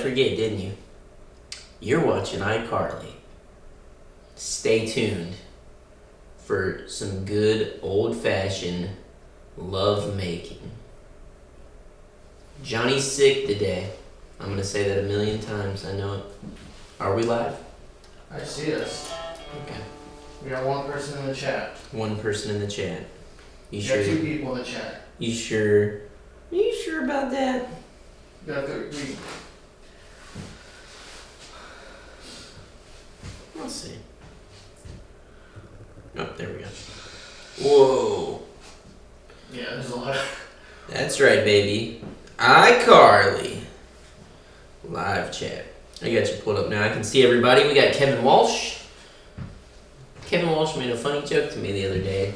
forget, didn't you? You're watching iCarly. Stay tuned for some good old-fashioned love making. Johnny's sick today. I'm going to say that a million times. I know it. Are we live? I see us. Okay. We got one person in the chat. One person in the chat. You We sure? got two people in the chat. You sure? Are you sure about that? We got we Let's see. Oh, there we go. Whoa. Yeah, there's a lot of... That's right, baby. iCarly. Live chat. I got you pulled up now. I can see everybody. We got Kevin Walsh. Kevin Walsh made a funny joke to me the other day.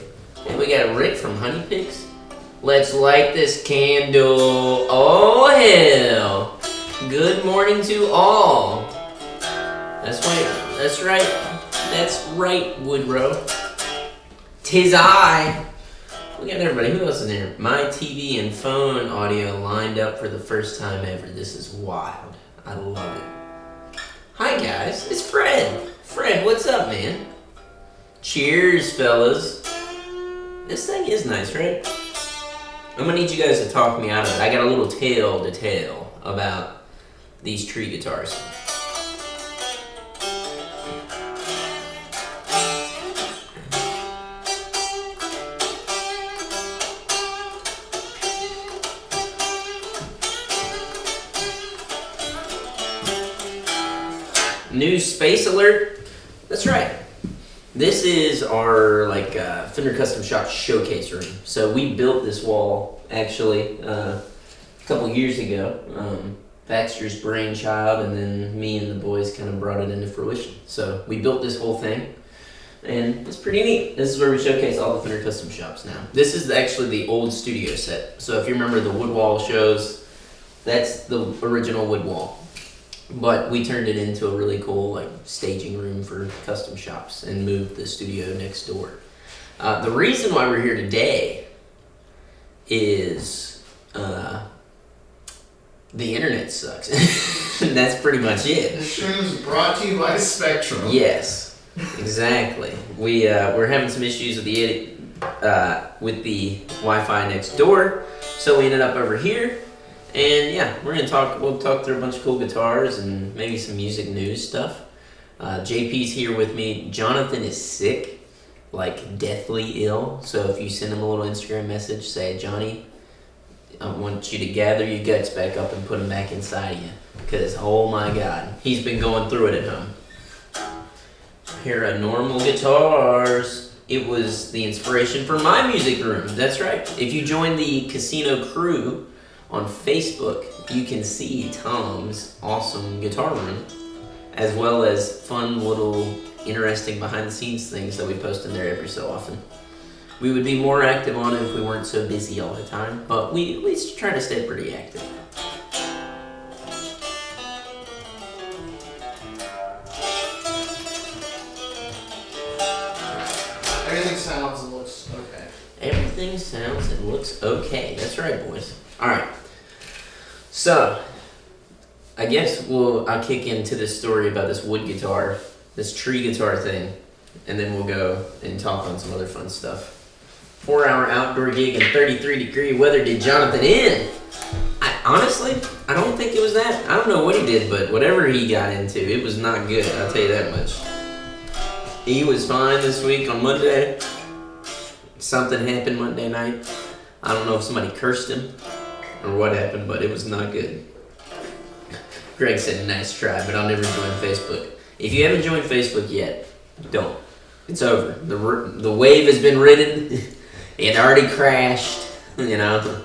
And we got Rick from Honey Picks. Let's light this candle. Oh, hell. Good morning to all. That's right. That's right. That's right, Woodrow. 'Tis I. We got everybody. Who else is in here? My TV and phone audio lined up for the first time ever. This is wild. I love it. Hi, guys. It's Fred. Fred, what's up, man? Cheers, fellas. This thing is nice, right? I'm gonna need you guys to talk me out of it. I got a little tale to tell about these tree guitars. New space alert. That's right. This is our Fender Custom Shop showcase room. So we built this wall actually a couple years ago. Baxter's brainchild, and then me and the boys kind of brought it into fruition. So we built this whole thing, and it's pretty neat. This is where we showcase all the Fender Custom Shops now. This is actually the old studio set. So if you remember the wood wall shows, that's the original wood wall. But we turned it into a really cool staging room for custom shops and moved the studio next door. The reason why we're here today is the internet sucks. And that's pretty much it. This stream is brought to you by Spectrum. Yes, exactly. We're having some issues with the Wi-Fi next door, so we ended up over here. And yeah, we'll talk through a bunch of cool guitars and maybe some music news stuff. JP's here with me. Jonathan is sick, deathly ill. So if you send him a little Instagram message, say, Johnny, I want you to gather your guts back up and put them back inside of you. Because, oh my God, he's been going through it at home. Here are normal guitars. It was the inspiration for my music room. That's right. If you join the Casino Crew on Facebook, you can see Tom's awesome guitar room, as well as fun little interesting behind the scenes things that we post in there every so often. We would be more active on it if we weren't so busy all the time, but we at least try to stay pretty active. Everything sounds and looks okay. Everything sounds and looks okay. That's right, boys. All right. So, I guess I'll kick into this story about this wood guitar, this tree guitar thing, and then we'll go and talk on some other fun stuff. 4-hour outdoor gig in 33-degree weather did Jonathan in. Honestly, I don't think it was that. I don't know what he did, but whatever he got into, it was not good, I'll tell you that much. He was fine this week on Monday. Something happened Monday night. I don't know if somebody cursed him or what happened, but it was not good. Greg said, nice try, but I'll never join Facebook. If you haven't joined Facebook yet, don't. It's over. The wave has been ridden. It already crashed, you know.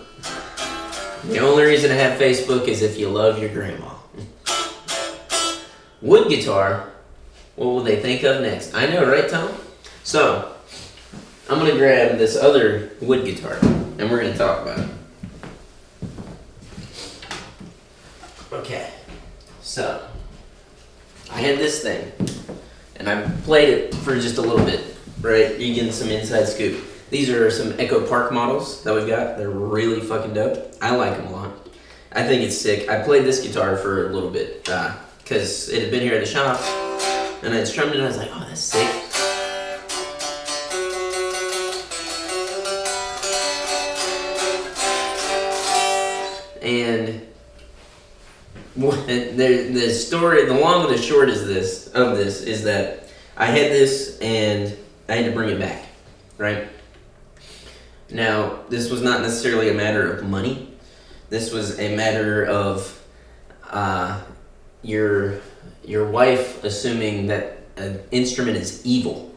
The only reason to have Facebook is if you love your grandma. Wood guitar, what will they think of next? I know, right, Tom? So, I'm going to grab this other wood guitar, and we're going to talk about it. Okay, so I had this thing, and I played it for just a little bit, right? You get some inside scoop. These are some Echo Park models that we've got. They're really fucking dope. I like them a lot. I think it's sick. I played this guitar for a little bit because it had been here at the shop, and I strummed it and I was like, oh, that's sick. And the story, the long and the short is this is that I had this and I had to bring it back, right? Now, this was not necessarily a matter of money. This was a matter of your wife assuming that an instrument is evil.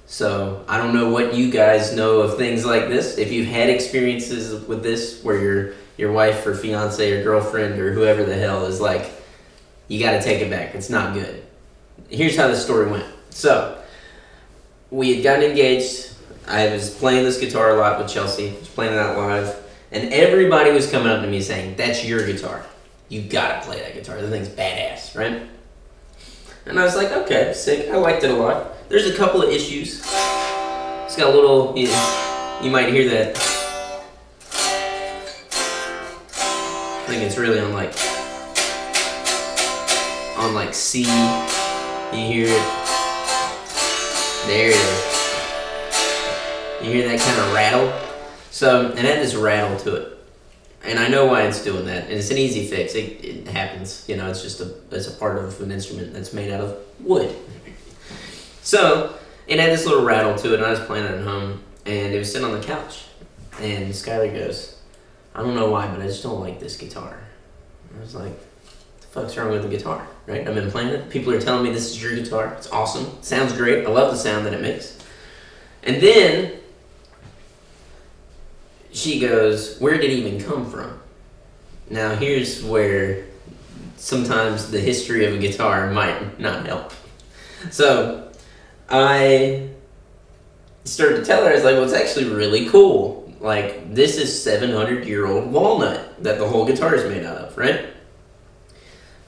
So I don't know what you guys know of things like this. If you've had experiences with this where your wife or fiance or girlfriend or whoever the hell is like, you got to take it back. It's not good. Here's how the story went. So we had gotten engaged. I was playing this guitar a lot with Chelsea. I was playing it out live. And everybody was coming up to me saying, that's your guitar. You got to play that guitar. The thing's badass, right? And I was like, okay, sick. I liked it a lot. There's a couple of issues. It's got a little, you might hear that. I think it's really on like C. You hear it. There it is. You hear that kind of rattle? So, it had this rattle to it. And I know why it's doing that. And it's an easy fix. It happens. You know, it's a part of an instrument that's made out of wood. So, it had this little rattle to it, and I was playing it at home, and it was sitting on the couch. And Skylar goes, I don't know why, but I just don't like this guitar. And I was like, what the fuck's wrong with the guitar? Right? I've been playing it. People are telling me this is your guitar. It's awesome. It sounds great. I love the sound that it makes. And then she goes, where did it even come from? Now, here's where sometimes the history of a guitar might not help. So, I started to tell her, I was like, well, it's actually really cool. Like, this is 700-year-old walnut that the whole guitar is made out of, right?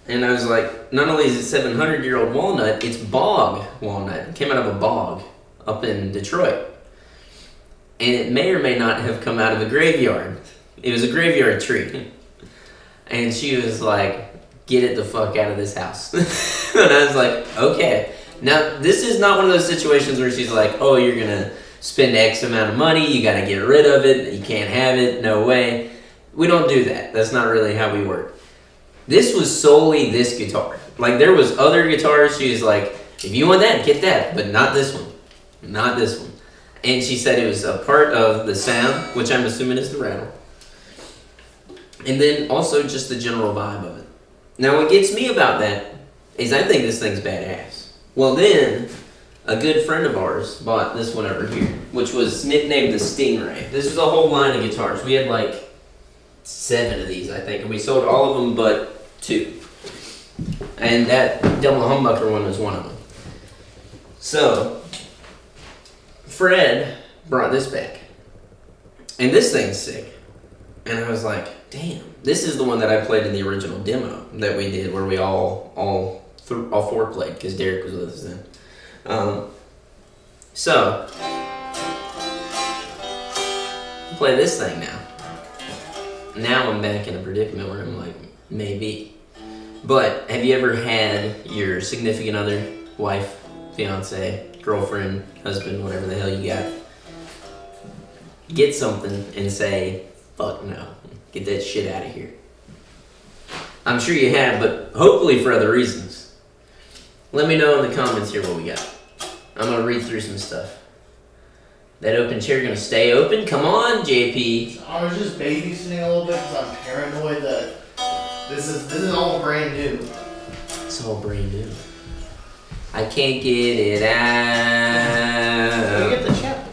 And I was like, not only is it 700-year-old walnut, it's bog walnut. It came out of a bog up in Detroit. And it may or may not have come out of a graveyard. It was a graveyard tree. And she was like, get it the fuck out of this house. And I was like, okay. Now, this is not one of those situations where she's like, oh, you're going to spend X amount of money, you got to get rid of it, you can't have it, no way. We don't do that. That's not really how we work. This was solely this guitar. Like, there was other guitars, she was like, if you want that, get that, but not this one. Not this one. And she said it was a part of the sound, which I'm assuming is the rattle. And then also just the general vibe of it. Now, what gets me about that is I think this thing's badass. Well, then, a good friend of ours bought this one over here, which was nicknamed the Stingray. This was a whole line of guitars. We had like 7 of these, I think, and we sold all of them but 2. And that double humbucker one was one of them. So, Fred brought this back. And this thing's sick. And I was like, damn, this is the one that I played in the original demo that we did where we all 4 played because Derek was with us then. So, play this thing now. Now I'm back in a predicament where I'm like, maybe. But have you ever had your significant other, wife, fiance, girlfriend, husband, whatever the hell you got, get something and say, fuck no, get that shit out of here? I'm sure you have, but hopefully for other reasons. Let me know in the comments here what we got. I'm going to read through some stuff. That open chair going to stay open? Come on, JP. I was just babysitting a little bit because I'm paranoid that this is all brand new. It's all brand new. I can't get it out. You get the chapter.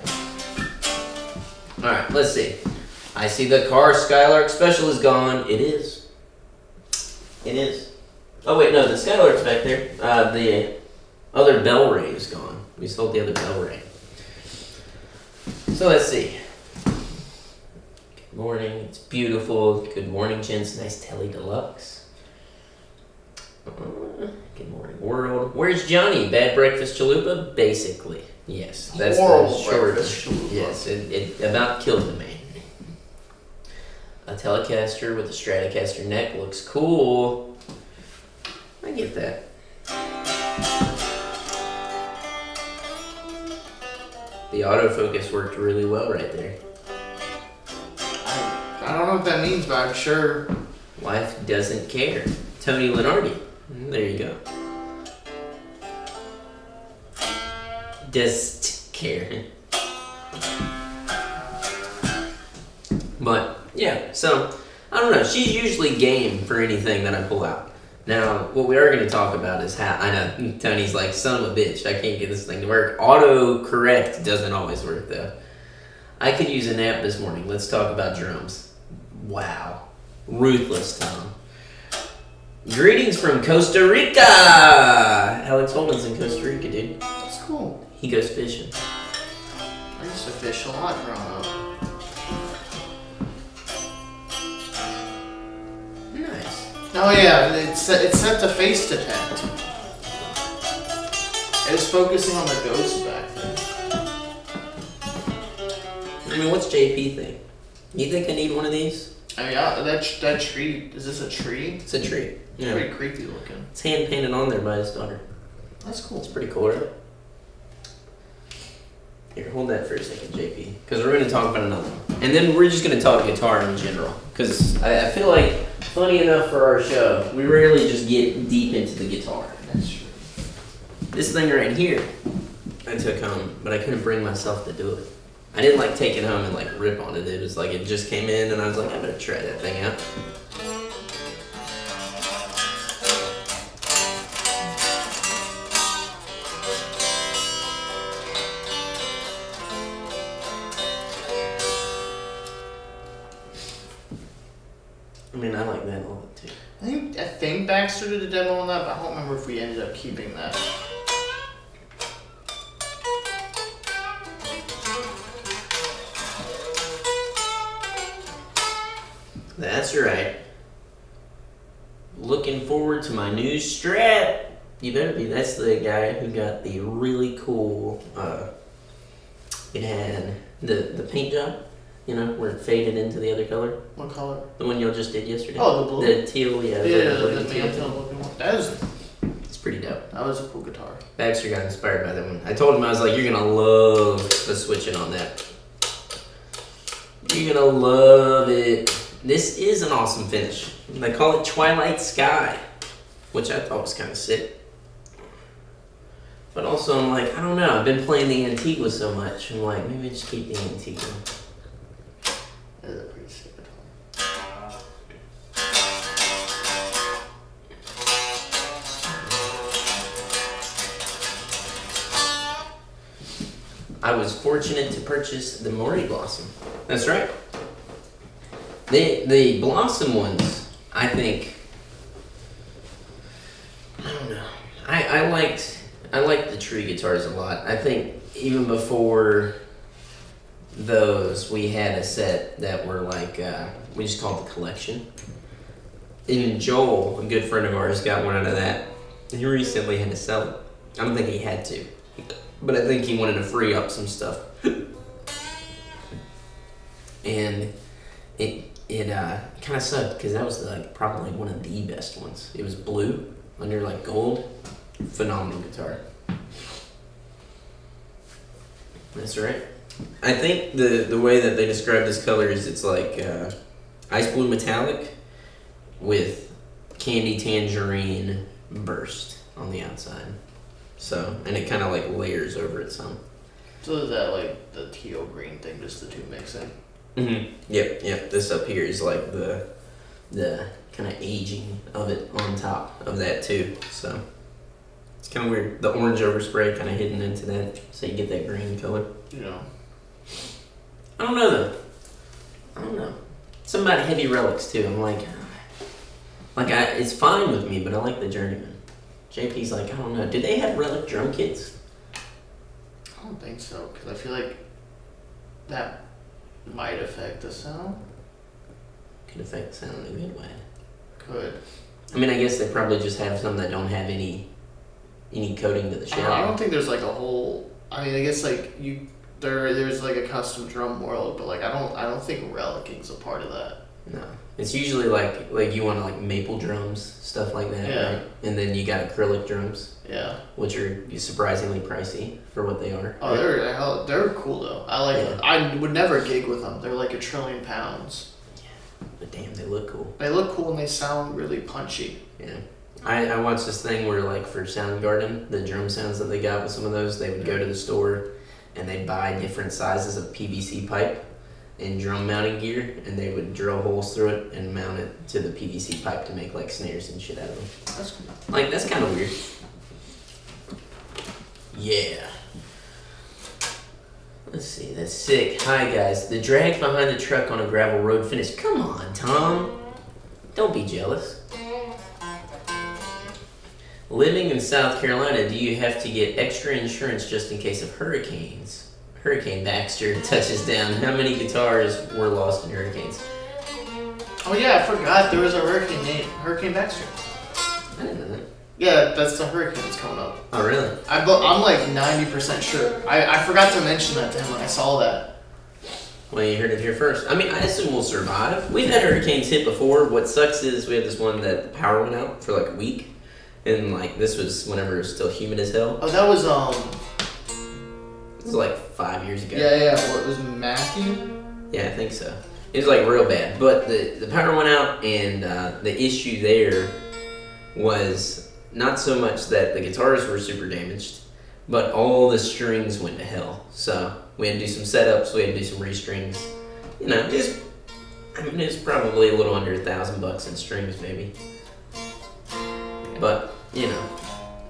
Alright, let's see. I see the car Skylark Special is gone. It is. It is. Oh wait, no, the Skylark's back there. The other bell ray is gone. We sold the other bell ray. So let's see. Good morning. It's beautiful. Good morning, gents. Nice Telly Deluxe. Good morning, world. Where's Johnny? Bad breakfast chalupa? Basically, yes. That's Horrible the short. breakfast chalupa. Yes, it about killed the man. a Telecaster with a Stratocaster neck looks cool. I get that. The autofocus worked really well right there. I don't know what that means, but I'm sure. Life doesn't care. Tony Lenardi. There you go. Doesn't care. But yeah, so I don't know. She's usually game for anything that I pull out. Now, what we are going to talk about is how I know Tony's like, son of a bitch, I can't get this thing to work. Auto correct doesn't always work though. I could use a nap this morning. Let's talk about drums. Wow. Ruthless, Tom. Greetings from Costa Rica. Alex Holman's in Costa Rica, dude. That's cool. He goes fishing. I used to fish a lot growing up. Nice. Oh yeah, it's set to face detect. It was focusing on the ghost back then. I mean, what's JP think? You think I need one of these? I mean, that tree, is this a tree? It's a tree. It's pretty creepy looking. It's hand painted on there by his daughter. That's cool. It's pretty cool, right? Here, hold that for a second, JP, because we're going to talk about another one. And then we're just going to talk guitar in general, because I feel like, funny enough for our show, we rarely just get deep into the guitar. That's true. This thing right here, I took home, but I couldn't bring myself to do it. I didn't like take it home and like rip on it. It was like it just came in, and I was like, I better try that thing out. I mean, I like that a lot too. I think Baxter did a demo on that, but I don't remember if we ended up keeping that. That's right. Looking forward to my new Strat. You better be. That's the guy who got the really cool. It had the paint job. You know, where it faded into the other color. What color? The one y'all just did yesterday. Oh, the blue? The teal, yeah. Yeah, the the teal. mantle looking one. That It's pretty dope. was a cool guitar. Baxter got inspired by that one. I told him, I was like, you're gonna love the switching on that. You're gonna love it. This is an awesome finish. They call it Twilight Sky, which I thought was kind of sick. But also, I'm like, I don't know. I've been playing the Antigua so much. I'm like, maybe just keep the Antigua. That is a pretty sick guitar. I was fortunate to purchase the Maury Blossom. That's right. The Blossom ones, I think. I don't know. I liked the tree guitars a lot. I think even before those, we had a set that were like we just called the collection. Even Joel, a good friend of ours, got one out of that. He recently had to sell it. I don't think he had to, but I think he wanted to free up some stuff. And it kind of sucked because that was like probably one of the best ones. It was blue under like gold. Phenomenal guitar. That's right. I think the way that they describe this color is it's like ice blue metallic with candy tangerine burst on the outside. So, and it kind of like layers over it some. So is that like the teal green thing, just the two mixing? Mm-hmm. Yep. This up here is like the kind of aging of it on top of that too. So it's kind of weird. The orange overspray kind of hidden into that, so you get that green color. Yeah. I don't know though. I don't know. Something about heavy relics too. I'm like it's fine with me, but I like the Journeyman. JP's like, I don't know. Do they have relic drum kits? I don't think so, because I feel like that might affect the sound. Could affect the sound in a good way. Could. I mean, I guess they probably just have some that don't have any coating to the shell. I don't think there's like a whole. I mean, I guess like there's like a custom drum world, but like I don't think relicing's a part of that. No. It's usually like you want like maple drums, stuff like that, Yeah. right? And then you got acrylic drums, Yeah. which are surprisingly pricey for what they are. Oh, they're cool though. I like them. I would never gig with them. They're like £1 trillion. But damn, they look cool. They look cool and they sound really punchy. Yeah. I watched this thing where like for Soundgarden, the drum sounds that they got with some of those, they would go to the store and they'd buy different sizes of PVC pipe and drum mounting gear, and they would drill holes through it and mount it to the PVC pipe to make like snares and shit out of them. That's cool. Like, that's kind of weird. Yeah. Let's see, that's sick. Hi guys, the drag behind the truck on a gravel road finished. Come on, Tom. Don't be jealous. Living in South Carolina, do you have to get extra insurance just in case of hurricanes? Hurricane Baxter touches down. How many guitars were lost in hurricanes? Oh yeah, I forgot there was a hurricane named Hurricane Baxter. I didn't know that. Yeah, that's the hurricane that's coming up. Oh, really? I'm like 90% sure. I forgot to mention that to him when I saw that. Well, you heard it here first. I mean, I assume we'll survive. We've had hurricanes hit before. What sucks is we had this one that the power went out for like a week. And like, this was whenever it was still humid as hell. Oh, that was This was like 5 years ago. Yeah. Well, it was Matthew. Yeah, I think so. It was like real bad. But the power went out, and the issue there was not so much that the guitars were super damaged, but all the strings went to hell. So we had to do some setups, we had to do some restrings. You know, it was probably a little under $1,000 in strings, maybe. But, you know,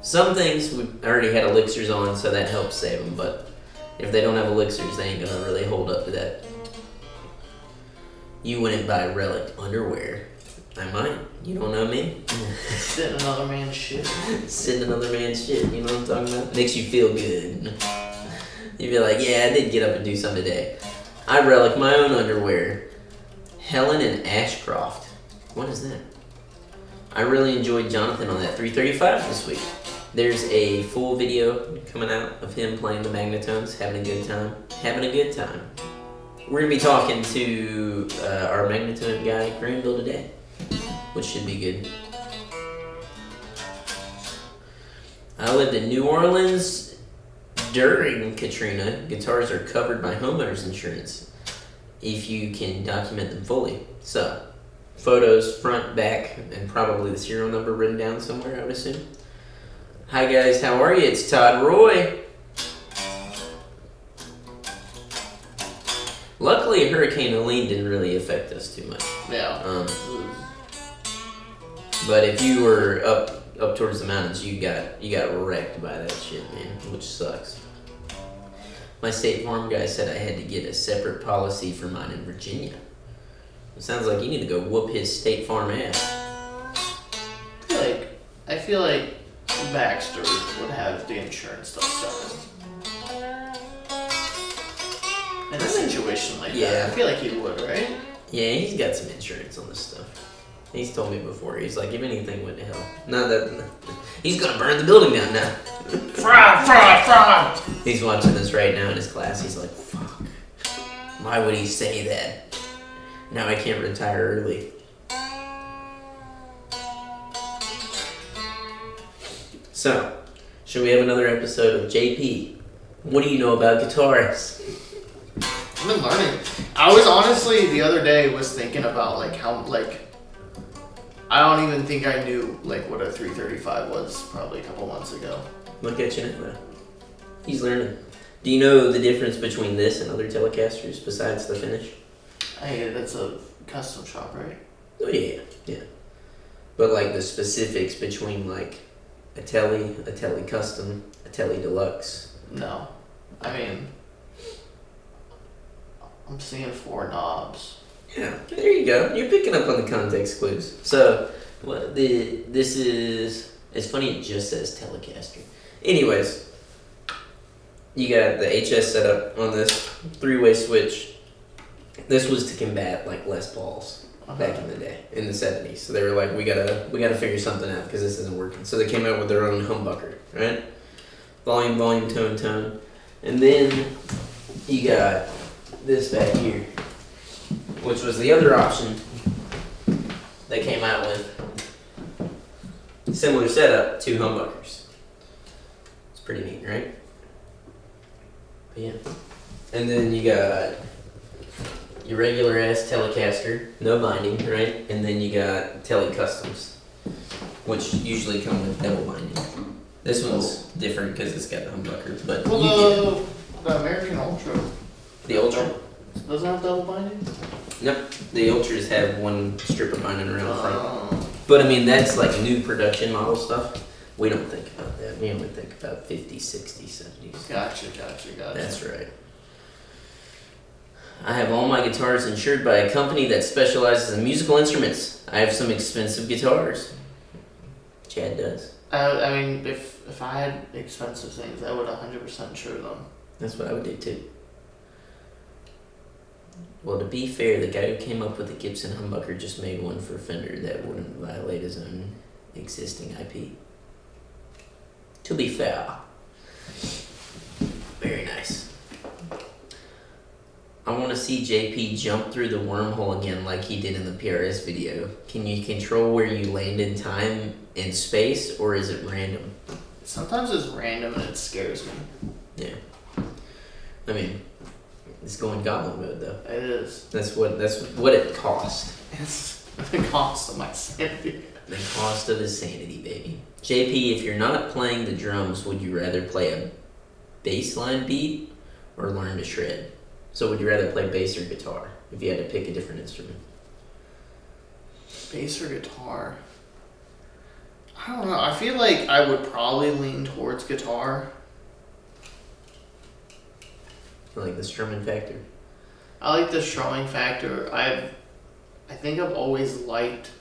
some things we already had elixirs on, so that helps save them. But if they don't have elixirs, they ain't gonna really hold up to that. You wouldn't buy relic underwear. I might. You don't know me. Sitting another man's shit. Sitting another man's shit. You know what I'm talking about? Makes you feel good. You'd be like, yeah, I did get up and do something today. I relic my own underwear. Helen and Ashcroft. What is that? I really enjoyed Jonathan on that 335 this week. There's a full video coming out of him playing the magnetones, having a good time. Having a good time. We're going to be talking to our magnetone guy, Granville, today, which should be good. I lived in New Orleans during Katrina. Guitars are covered by homeowners insurance if you can document them fully. So, photos, front, back, and probably the serial number written down somewhere, I would assume. Hi guys, how are you? It's Todd Roy. Luckily, Hurricane Helene didn't really affect us too much. Yeah. But if you were up towards the mountains, you got wrecked by that shit, man, which sucks. My State Farm guy said I had to get a separate policy for mine in Virginia. It sounds like you need to go whoop his State Farm ass. I feel like Baxter would have the insurance stuff started. In a situation like that, I feel like he would, right? Yeah, he's got some insurance on this stuff. He's told me before. He's like, if anything went to hell, not that he's gonna burn the building down now. Fry. He's watching this right now in his class. He's like, fuck. Why would he say that? Now I can't retire early. So, should we have another episode of JP? What do you know about guitars? I've been learning. I was honestly the other day was thinking about how I don't even think I knew what a 335 was probably a couple months ago. Look at you now. He's learning. Do you know the difference between this and other Telecasters besides the finish? Hey, that's a custom shop, right? Oh yeah. But the specifics between a Tele Custom, a Tele Deluxe. No, I mean, I'm seeing 4 knobs. Yeah, there you go. You're picking up on the context clues. So, this is... It's funny it just says Telecaster. Anyways, you got the HS setup on this 3-way switch. This was to combat Les Pauls back in the day, in the 70s. So they were like, we gotta figure something out because this isn't working. So they came out with their own humbucker, right? Volume, tone. And then you got this back here, which was the other option they came out with similar setup, 2 humbuckers. It's pretty neat, right? But yeah. And then you got your regular ass Telecaster, no binding, right? And then you got Tele Customs, which usually come with double binding. This one's different because it's got the humbucker, but Well, the American Ultra. the Ultra. Doesn't have double binding? Nope, the Ultras have one strip of binding around the front. But I mean, that's like new production model stuff. We don't think about that. We only think about 50s, 60s, 70s. Gotcha. That's right. I have all my guitars insured by a company that specializes in musical instruments. I have some expensive guitars. Chad does. I mean, if I had expensive things, I would 100% insure them. That's what I would do too. Well, to be fair, the guy who came up with the Gibson humbucker just made one for Fender that wouldn't violate his own existing IP. To be fair. Very nice. I want to see JP jump through the wormhole again like he did in the PRS video. Can you control where you land in time and space, or is it random? Sometimes it's random and it scares me. Yeah. I mean, it's going goblin mode though. It is. That's what it cost. It's the cost of my sanity. The cost of his sanity, baby. JP, if you're not playing the drums, would you rather play a bass line beat or learn to shred? So would you rather play bass or guitar if you had to pick a different instrument? Bass or guitar? I don't know. I feel like I would probably lean towards guitar. Like the strumming factor? I like the strumming factor. I think I've always liked.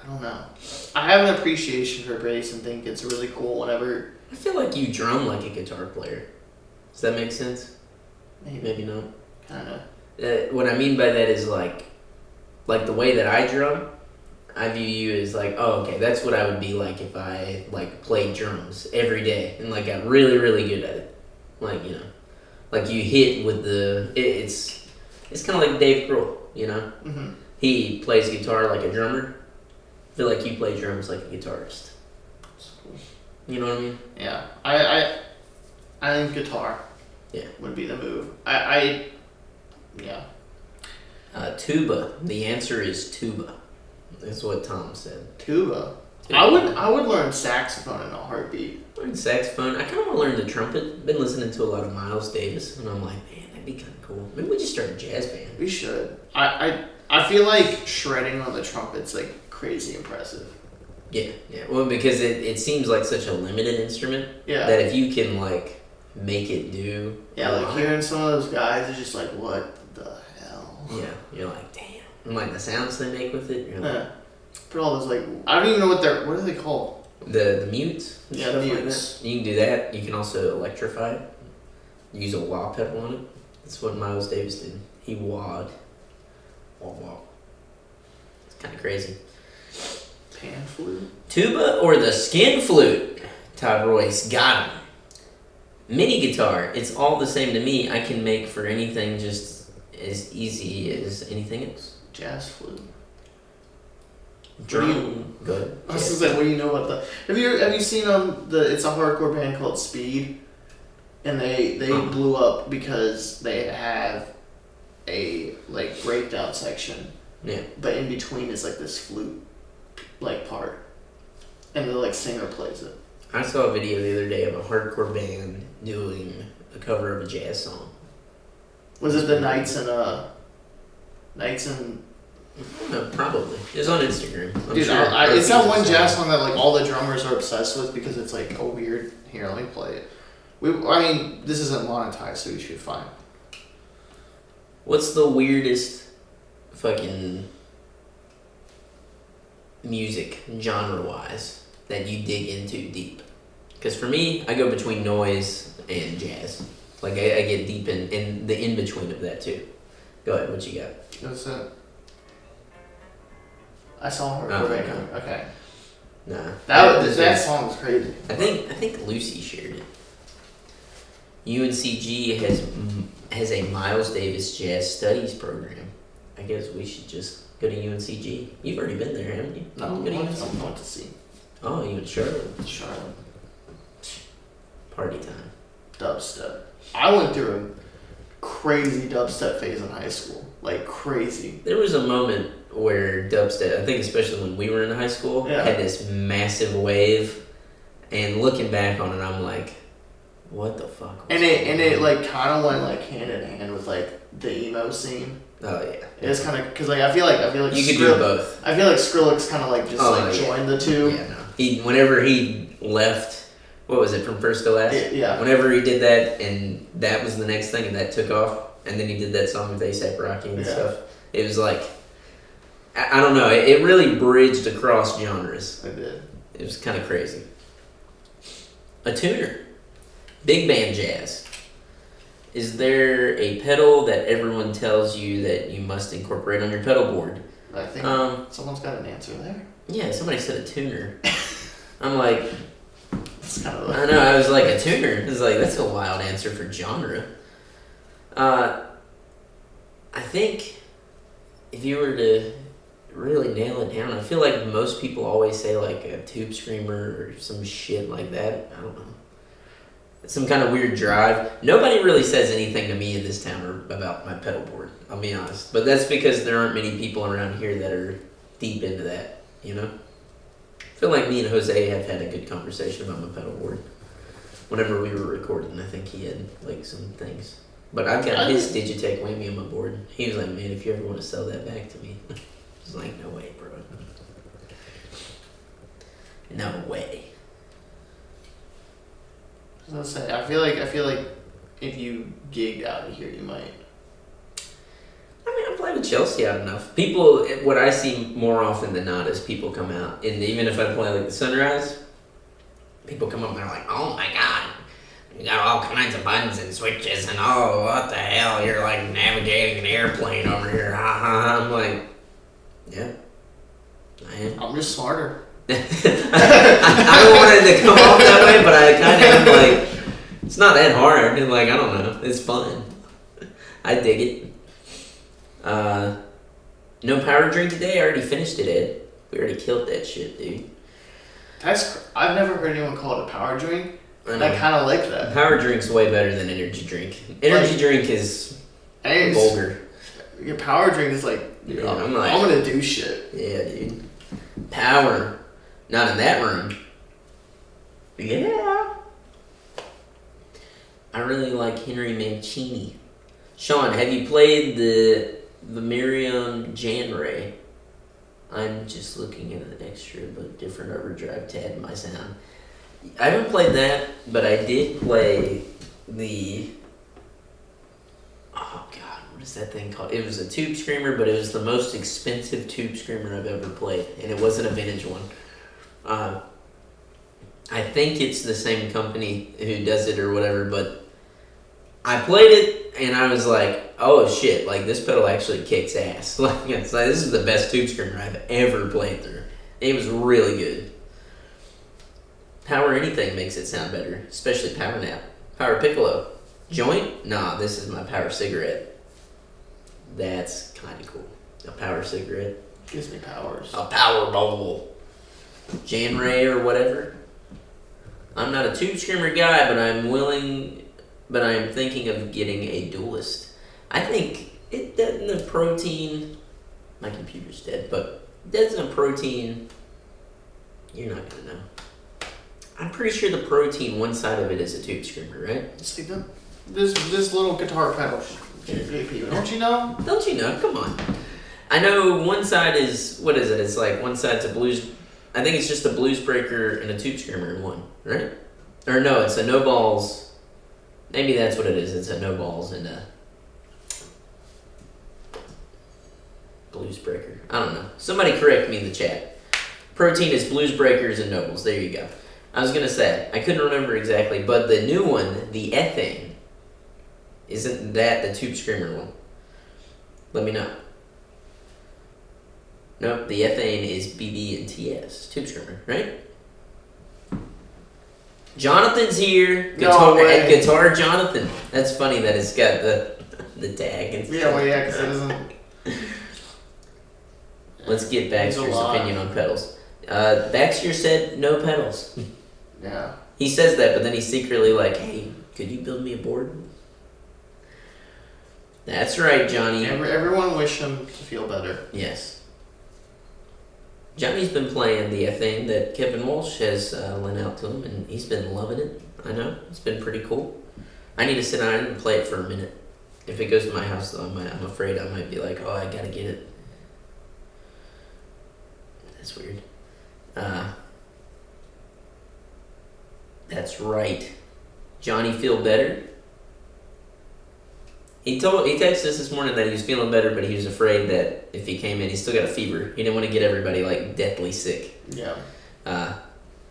I don't know. I have an appreciation for bass and think it's really cool whenever. I feel like you drum like a guitar player. Does that make sense? Maybe not. Kind of. What I mean by that is like the way that I drum, I view you as like, oh, okay, that's what I would be like if I like played drums every day and like got really, really good at it. Like, you know, like you hit with the, it's kind of like Dave Grohl, you know? Mm-hmm. He plays guitar like a drummer. I feel like you play drums like a guitarist. That's cool. You know what I mean? Yeah. I think guitar. Yeah. Would be the move. Yeah. Tuba. The answer is tuba. That's what Tom said. Tuba. Tuba. I would learn saxophone in a heartbeat. Learn saxophone. I kind of want to learn the trumpet. Been listening to a lot of Miles Davis, and I'm like, man, that'd be kind of cool. Maybe we just start a jazz band. We should. I feel like shredding on the trumpet's like crazy impressive. Yeah. Well, because it seems like such a limited instrument. Yeah. That if you can like make it do. Yeah, like hearing some of those guys is just like, what the hell? Yeah. You're like, damn. And like the sounds they make with it. You're like, Yeah. But all those like, I don't even know what are they called? The mutes. Yeah, the mutes. Like you can do that. You can also electrify it. Use a wah pedal on it. That's what Miles Davis did. He wah'd. Wah. It's kind of crazy. Pan flute? Tuba or the skin flute? Todd Royce got him. MIDI guitar. It's all the same to me. I can make for anything just as easy as anything else. Jazz flute. Drum. Good. I was just like, what do you know about the? Have you seen it's a hardcore band called Speed, and they blew up because they have a like breakdown section. Yeah. But in between is like this flute like part, and the like singer plays it. I saw a video the other day of a hardcore band doing a cover of a jazz song. Was it the Knights and No, probably. It was on Instagram. I'm Dude, sure it's that one jazz song that like all the drummers are obsessed with because it's like a weird. Here, let me play it. I mean, this isn't monetized, so we should be fine. What's the weirdest fucking music genre-wise that you dig into deep? Because for me, I go between noise and jazz. Like I get deep in the in-between of that too. Go ahead, what you got? What's that? I saw her. Oh, Okay. no. Okay. Nah. That song was crazy. I think Lucy shared it. UNCG has a Miles Davis Jazz Studies program. I guess we should just go to UNCG. You've already been there, haven't you? No, Go to I'm UNCG. going to see. Oh, you in Charlotte? Charlotte. Party time. Dubstep. I went through a crazy dubstep phase in high school. Like, crazy. There was a moment where dubstep, I think especially when we were in high school, had this massive wave. And looking back on it, I'm like, what the fuck? And it like kind of went like hand in hand with like the emo scene. Oh yeah. It's kind of because like I feel like you could do both. I feel like Skrillex kind of like just joined the two. Yeah, no. Whenever he left, what was it, From First to Last? Yeah. Whenever he did that, and that was the next thing, and that took off, and then he did that song with A$AP Rocky and stuff. It was like, I don't know, it really bridged across genres. It did. It was kind of crazy. A tuner. Big band jazz. Is there a pedal that everyone tells you that you must incorporate on your pedal board? I think someone's got an answer there. Yeah, somebody said a tuner. I'm like, it's kind of I know, I was like, a tuner? It's like, that's a wild answer for genre. I think if you were to really nail it down, I feel like most people always say like a tube screamer or some shit like that. I don't know. Some kind of weird drive. Nobody really says anything to me in this town about my pedal board, I'll be honest. But that's because there aren't many people around here that are deep into that, you know? I feel like me and Jose have had a good conversation about my pedal board. Whenever we were recording, I think he had like some things. But I've got his Digitech whammy on my board. He was like, man, if you ever want to sell that back to me. I was like, no way, bro. No way. I was gonna say, I feel like if you gigged out of here, you might. I mean, I play with Chelsea out enough. People, what I see more often than not is people come out, and even if I play like the Sunrise, people come up and they're like, oh my god, you got all kinds of buttons and switches, and oh, what the hell, you're like navigating an airplane over here, ha ha. I'm like, yeah, I am. I'm just smarter. I don't want it to come off that way, but I kind of am like, it's not that hard, and like, I don't know, it's fun. I dig it. No power drink today. I already finished it, Ed. We already killed that shit, dude. I've never heard anyone call it a power drink. And I kind of like that. Power drink's way better than energy drink. Energy drink is vulgar. Your power drink is like, I'm gonna do shit. Yeah, dude. Power. Not in that room. Yeah. I really like Henry Mancini. Sean, have you played the Miriam Janray? I'm just looking at an extra but different overdrive tab in my sound. I haven't played that, but I did play the... Oh god, what is that thing called? It was a tube screamer, but it was the most expensive tube screamer I've ever played, and it wasn't a vintage one. I think it's the same company who does it or whatever, but I played it and I was like, oh shit, like this pedal actually kicks ass. Like, it's like, this is the best tube screamer I've ever played through. It was really good. Power anything makes it sound better, especially Power Nap. Power Piccolo. Joint? Nah, this is my Power Cigarette. That's kind of cool. A Power Cigarette. Gives me powers. A Power Bowl. Janray or whatever. I'm not a tube screamer guy, but I'm thinking of getting a Duelist. I think it doesn't have protein. My computer's dead, but it doesn't have protein. You're not gonna know. I'm pretty sure the protein, one side of it is a tube screamer, right? See this little guitar pedal. Don't you know? Don't you know? Come on. I know one side is, what is it? It's like one side's a blues. I think it's just a blues breaker and a tube screamer in one, right? Or no, it's a no balls. Maybe that's what it is. It's a no balls and a blues breaker. I don't know. Somebody correct me in the chat. Protein is blues breakers and nobles. There you go. I was gonna say, I couldn't remember exactly, but the new one, the ethane, isn't that the tube screamer one? Let me know. Nope, the ethane is BB and TS, tube screamer, right? Jonathan's here. Guitar Jonathan. That's funny that it's got the tag. And yeah, well, yeah, because it doesn't. Let's get He's Baxter's alive. opinion on pedals. Baxter said no pedals. Yeah. He says that, but then he's secretly like, hey, could you build me a board? That's right, Johnny. Everyone wish him to feel better. Yes. Johnny's been playing the thing that Kevin Walsh has lent out to him, and he's been loving it. I know. It's been pretty cool. I need to sit down and play it for a minute. If it goes to my house, though, I'm afraid I might be like, oh, I gotta get it. That's weird. That's right. Johnny feel better? He texted us this morning that he was feeling better, but he was afraid that if he came in, he still got a fever. He didn't want to get everybody like deathly sick. Yeah.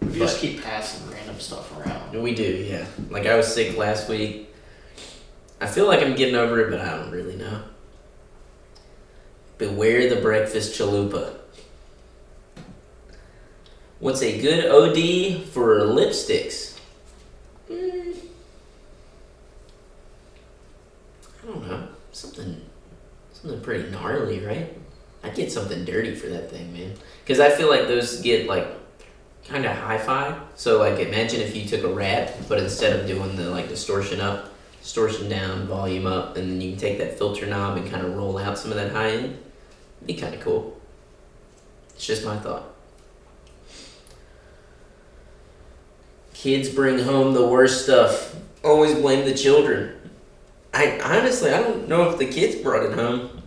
We We just keep passing random stuff around. We do, yeah. Like I was sick last week. I feel like I'm getting over it, but I don't really know. Beware the breakfast chalupa. What's a good OD for lipsticks? I don't know. Something pretty gnarly, right? I'd get something dirty for that thing, man. Because I feel like those get like kind of hi-fi. So like imagine if you took a rat, but instead of doing the like distortion up, distortion down, volume up, and then you can take that filter knob and kind of roll out some of that high end. It'd be kind of cool. It's just my thought. Kids bring home the worst stuff. Always blame the children. I honestly don't know if the kids brought it home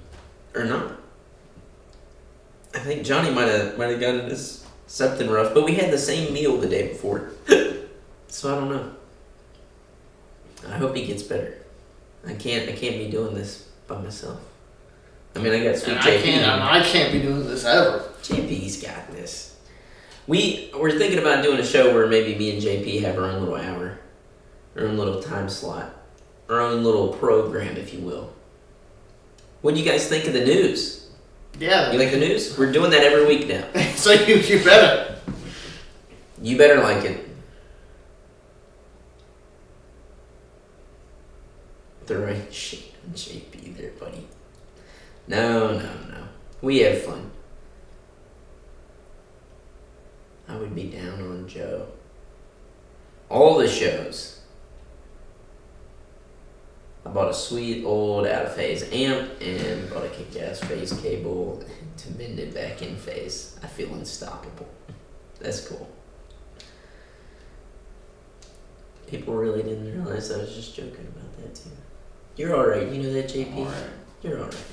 or not. I think Johnny might have gotten this something rough, but we had the same meal the day before, so I don't know. I hope he gets better. I can't be doing this by myself. I mean, I got sweet JP. I can't be doing this ever. JP's got this. We're thinking about doing a show where maybe me and JP have our own little hour, our own little time slot, our own little program, if you will. What do you guys think of the news? Yeah. You like the news? We're doing that every week now. So you better. You better like it. The right shit on JP there, buddy. No. We have fun. I would be down on Joe. All the shows. I bought a sweet old out of phase amp and bought a kick-ass phase cable to mend it back in phase. I feel unstoppable. That's cool. People really didn't realize I was just joking about that too. You're alright, you know that, JP? I'm alright. You're alright.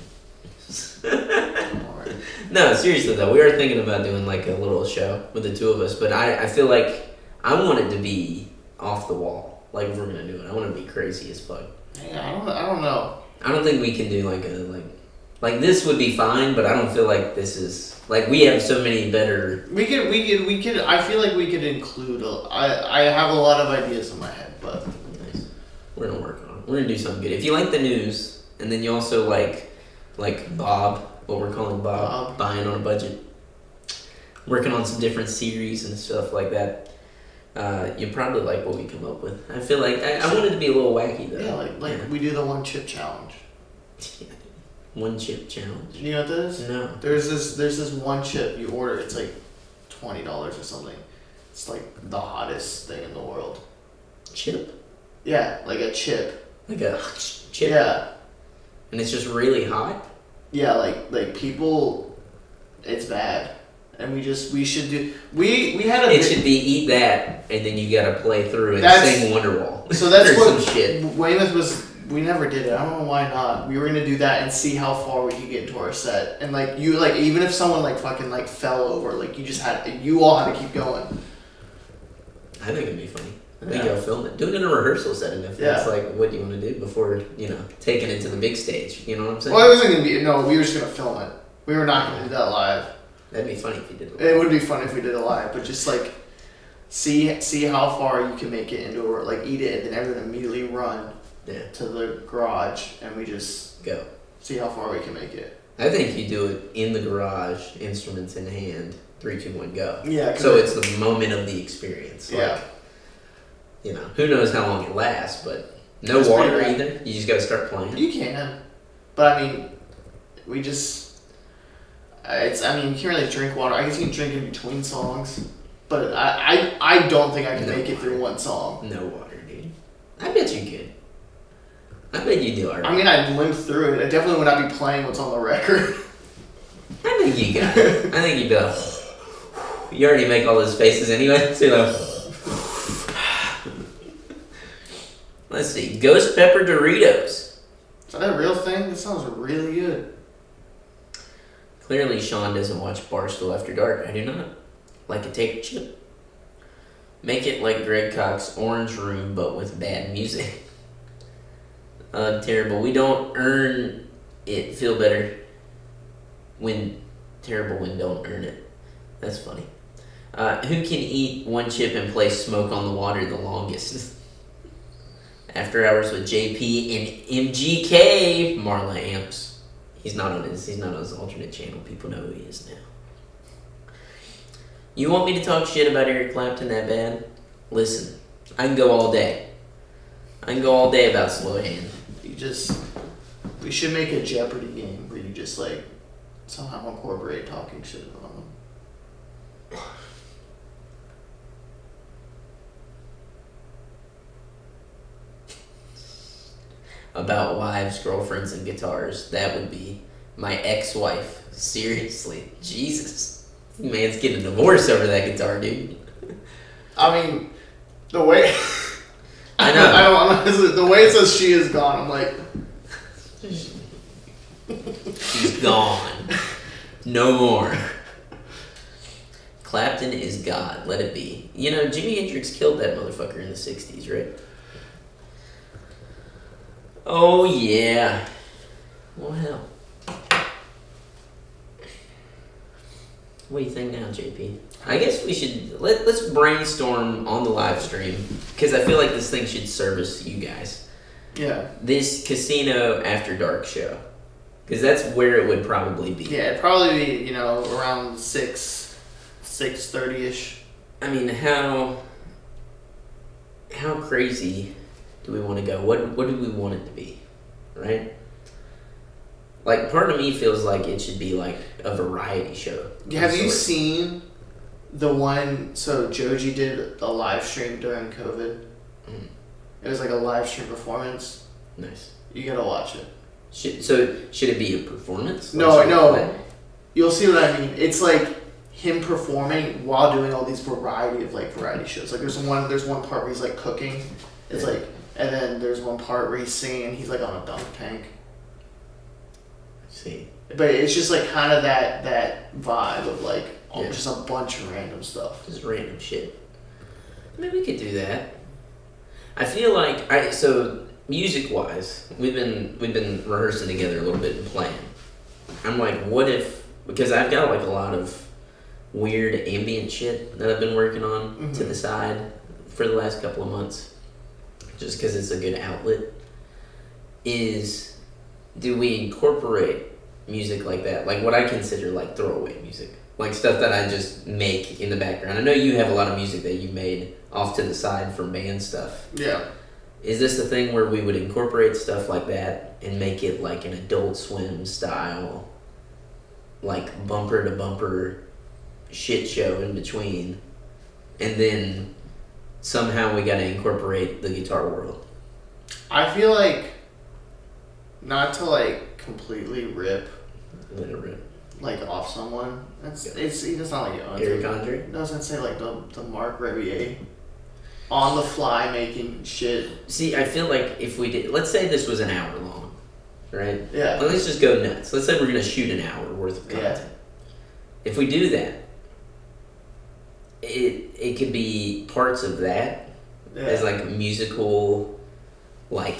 I'm alright. No, seriously though, we are thinking about doing like a little show with the two of us, but I feel like I want it to be off the wall. Like if we're gonna do it, I want to be crazy as fuck. Yeah, I don't know. I don't think we can do like this would be fine, but I don't feel like this is like we have so many better. We could. I feel like we could include. I have a lot of ideas in my head, but Nice. We're gonna work on it. We're gonna do something good. If you like the news, and then you also like Bob, what we're calling Bob, buying on a budget, working on some different series and stuff like that. You probably like what we come up with. I feel like I want it to be a little wacky though. yeah, like we do the one chip challenge. One chip challenge. You know what that is? No. There's this one chip you order. It's like $20 or something. It's like the hottest thing in the world. Chip? Yeah, like a chip. Like a chip? Yeah. And it's just really hot? Yeah, like people, it's bad. And we should do, we had a It should be eat that, and then you gotta play through and That's- sing Wonderwall. So that's Or what some shit. Weymouth was. We never did it. I don't know why not. We were gonna do that and see how far we could get into our set. And like you, like even if someone like fucking like fell over, like you all had to keep going. I think it'd be funny. I think Yeah. I'll film it. Do it in a rehearsal setting if that's Yeah. like what you want to do before, taking it to the big stage. You know what I'm saying? Well, it wasn't gonna be. No, we were just gonna film it. We were not gonna do that live. That'd be funny if you did it. It would be fun if we did it live, but just like see how far you can make it into a like eat it and then everyone immediately run Yeah. to the garage and we just Go. see how far we can make it. I think you do it in the garage, instruments in hand, 3, 2, 1, go. Yeah. 'Cause So it's the moment of the experience. Like, yeah. Who knows how long it lasts, but no It's water pretty either. You just gotta start playing. You can, but I mean, we just. I mean, you can't really drink water. I guess you can drink in between songs, but I don't think I can make it through one song. No water, dude. I bet you could. I bet you do alright. I mean, I'd limp through it. I definitely would not be playing what's on the record. I think you got it. I think you'd be like, you already make all those faces anyway, so you're like, let's see, Ghost Pepper Doritos. Is that a real thing? That sounds really good. Clearly, Sean doesn't watch Barstool After Dark. I do not. Like a take a chip. Make it like Greg Cox's Orange Room, but with bad music. Terrible. We don't earn it. Feel better when terrible when don't earn it. That's funny. Who can eat one chip and play Smoke on the Water the longest? After Hours with JP and MGK. Marla Amps. He's not on his alternate channel. People know who he is now. You want me to talk shit about Eric Clapton that bad? Listen, I can go all day. I can go all day about Slow Hand. We should make a Jeopardy game where you just like somehow incorporate talking shit about them. About wives, girlfriends, and guitars. That would be my ex-wife. Seriously. Jesus. Man's getting a divorce over that guitar, dude. I mean, the way... I know. I'm the way it says she is gone, I'm like... She's gone. No more. Clapton is God. Let it be. You know, Jimi Hendrix killed that motherfucker in the 60s, right? Oh, yeah. Well, hell. What do you think now, JP? I guess we should... Let's brainstorm on the live stream, because I feel like this thing should service you guys. Yeah. This Casino After Dark show. Because that's where it would probably be. Yeah, it'd probably be, around 6:30ish. I mean, how crazy do we want to go? What do we want it to be, right? Like, part of me feels like it should be like a variety show. Have you seen the one? So Joji did a live stream during COVID. Mm. It was like a live stream performance. Nice. You gotta watch it. Should it be a performance? No. You'll see what I mean. It's like him performing while doing all these variety shows. Like there's one part where he's like cooking. It's like, and then there's one part where he's singing and he's like on a dunk tank. See. But it's just like kind of that vibe of like just a bunch of random stuff. Just random shit. I mean, we could do that. I feel like music wise, we've been rehearsing together a little bit and playing. I'm like, what if, because I've got like a lot of weird ambient shit that I've been working on to the side for the last couple of months, just because it's a good outlet, do we incorporate music like that? Like what I consider like throwaway music. Like stuff that I just make in the background. I know you have a lot of music that you made off to the side from band stuff. Yeah. Is this the thing where we would incorporate stuff like that and make it like an Adult Swim style, like bumper to bumper shit show in between, and then somehow we gotta incorporate the Guitar World? I feel like, not to like completely rip like off someone. It's not like Eric Andre? No, I was gonna say like the Mark Revier on the fly making shit. See, I feel like if we did, let's say this was an hour long, right? Yeah. Let's just go nuts. Let's say we're gonna shoot an hour worth of content. Yeah. If we do that, it could be parts of that as like musical, what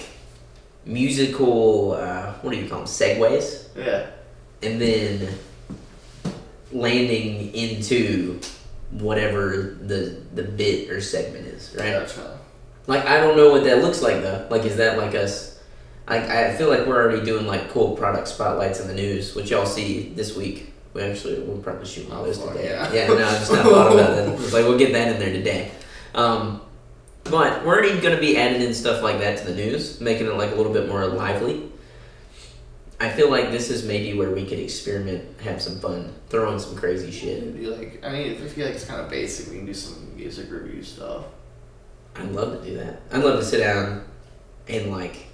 do you call them? Segues. Yeah. And then landing into whatever the bit or segment is, right? Yeah, that's right. Like, I don't know what that looks like, though. Like, is that like us? I feel like we're already doing, like, cool product spotlights in the news, which y'all see this week. We'll probably shoot one of those today. Yeah, no, I just not thought about that. It's like, we'll get that in there today. But we're already going to be adding in stuff like that to the news, making it, like, a little bit more lively. I feel like this is maybe where we could experiment, have some fun, throw in some crazy shit. It'd be like, I mean, I feel like it's kind of basic. We can do some music review stuff. I'd love to do that. I'd love to sit down and like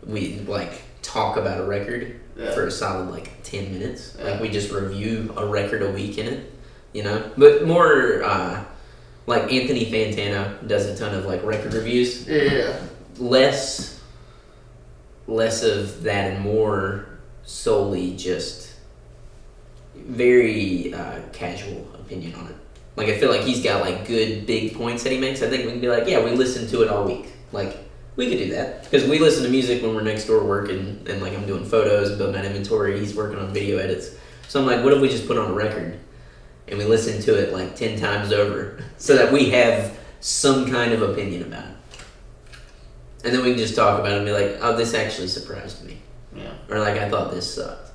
we like talk about a record for a solid like 10 minutes. Yeah. Like we just review a record a week in it, you know. But more like Anthony Fantano does a ton of like record reviews. Yeah. Less of that and more solely just very casual opinion on it. Like, I feel like he's got, like, good big points that he makes. I think we can be like, yeah, we listen to it all week. Like, we could do that. Because we listen to music when we're next door working, and, like, I'm doing photos, building out inventory, he's working on video edits. So I'm like, what if we just put on a record and we listen to it, like, 10 times over so that we have some kind of opinion about it? And then we can just talk about it and be like, oh, this actually surprised me. Yeah. Or, like, I thought this sucked.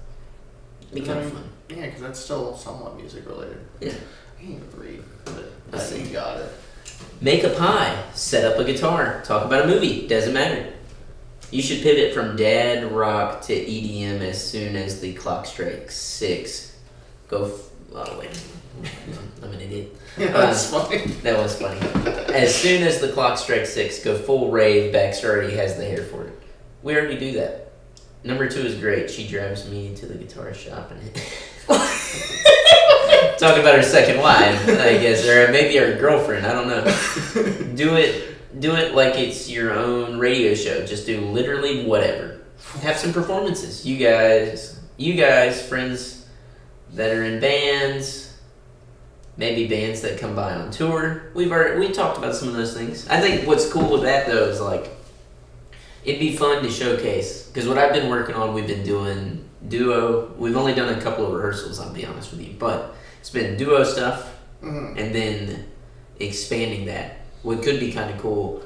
It'd be kind of fun. Yeah, because that's still somewhat music related. Yeah. I can't even read, but I think you got it. Make a pie, set up a guitar, talk about a movie, doesn't matter. You should pivot from dad rock to EDM as soon as the clock strikes 6. Oh, wait. I'm an idiot. Yeah, that's funny. That was funny. As soon as the clock strikes 6, go full rave. Baxter already has the hair for it. We already do that. Number 2 is great. She drives me to the guitar shop and talking about her second wife, I guess, or maybe her girlfriend. I don't know. Do it like it's your own radio show. Just do literally whatever. Have some performances. You guys, friends that are in bands, maybe bands that come by on tour. We talked about some of those things. I think what's cool with that though is like it'd be fun to showcase because what I've been working on, we've been doing duo. We've only done a couple of rehearsals, I'll be honest with you, but it's been duo stuff, and then expanding that. What could be kind of cool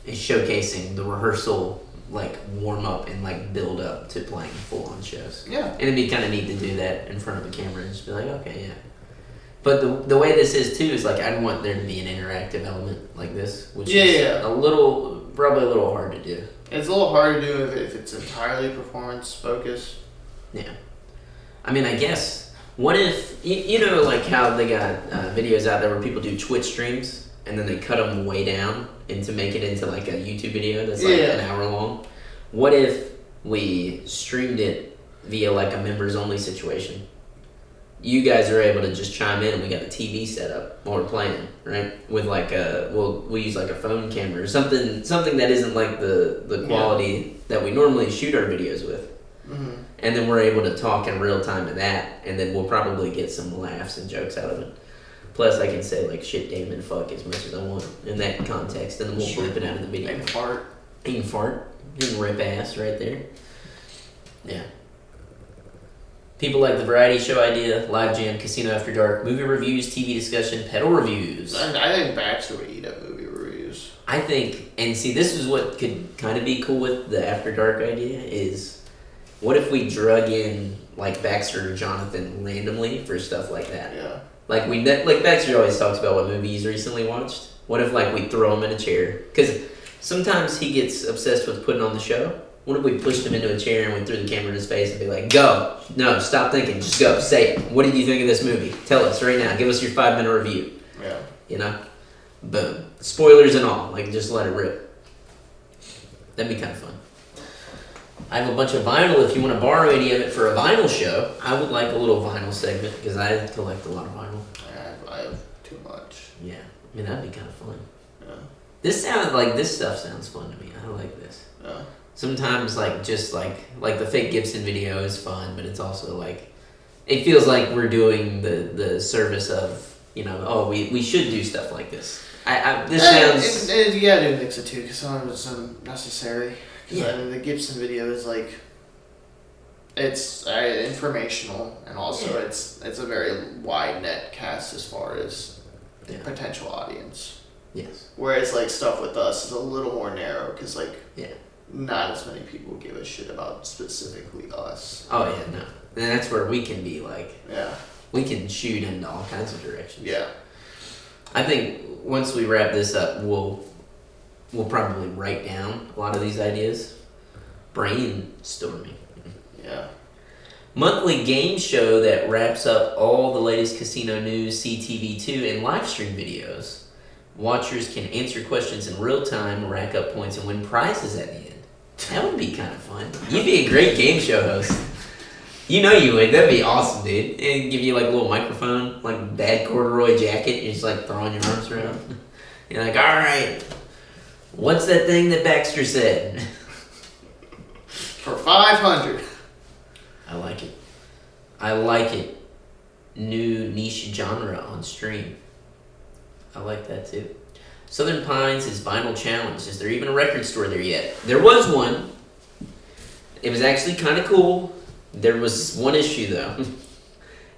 is showcasing the rehearsal, like warm up and like build up to playing full on shows. Yeah. And it'd be kind of neat to do that in front of a camera and just be like, okay, yeah. But the way this is too is like I'd want there to be an interactive element like this, which is probably a little hard to do. It's a little hard to do if it's entirely performance focused. Yeah. I mean, I guess. What if, you know, like how they got videos out there where people do Twitch streams and then they cut them way down and to make it into like a YouTube video that's like an hour long? What if we streamed it via like a members only situation? You guys are able to just chime in and we got a TV set up while we're playing, right? With like we'll use like a phone camera or something that isn't like the quality that we normally shoot our videos with. Mm-hmm. And then we're able to talk in real time to that, and then we'll probably get some laughs and jokes out of it. Plus, I can say like shit, damn, and fuck as much as I want in that context, and then we'll flip it out of the video. And fart. You can fart. You can rip ass right there. Yeah. People like the variety show idea, live jam, casino after dark, movie reviews, TV discussion, pedal reviews. I think Baxter would eat up movie reviews. I think, and see, this is what could kind of be cool with the after dark idea is. What if we drug in like Baxter or Jonathan randomly for stuff like that? Yeah. Like Baxter always talks about what movie he's recently watched. What if like we throw him in a chair? Because sometimes he gets obsessed with putting on the show. What if we pushed him into a chair and we threw the camera in his face and be like, "Go! No, stop thinking. Just go. Say it. What did you think of this movie? Tell us right now. Give us your 5-minute review." Yeah. You know, boom. Spoilers and all. Like just let it rip. That'd be kind of fun. I have a bunch of vinyl if you want to borrow any of it for a vinyl show. I would like a little vinyl segment because I collect a lot of vinyl. I have too much. Yeah. I mean, that'd be kind of fun. Yeah. This stuff sounds fun to me. I like this. Yeah. Sometimes, like, just like the fake Gibson video is fun, but it's also like, it feels like we're doing the service of, you know, oh, we should do stuff like this. This sounds... You gotta mix it too, because sometimes it's unnecessary. Because the Gibson video is like, it's informational, and also it's a very wide net cast as far as potential audience. Yes. Whereas like stuff with us is a little more narrow, because like not as many people give a shit about specifically us. Oh yeah, no. And that's where we can be like, we can shoot in all kinds of directions. Yeah. I think once we wrap this up, we'll probably write down a lot of these ideas. brainstorming. Yeah. Monthly game show that wraps up all the latest casino news, CTV2, and live stream videos. Watchers can answer questions in real time, rack up points, and win prizes at the end. That would be kind of fun. You'd be a great game show host. You know you would. That'd be awesome, dude. And give you like a little microphone, like a bad corduroy jacket. You're just like throwing your arms around. You're like, all right, what's that thing that Baxter said? For 500. I like it. I like it. New niche genre on stream. I like that too. Southern Pines is Vinyl Challenge. Is there even a record store there yet? There was one. It was actually kind of cool. There was one issue though.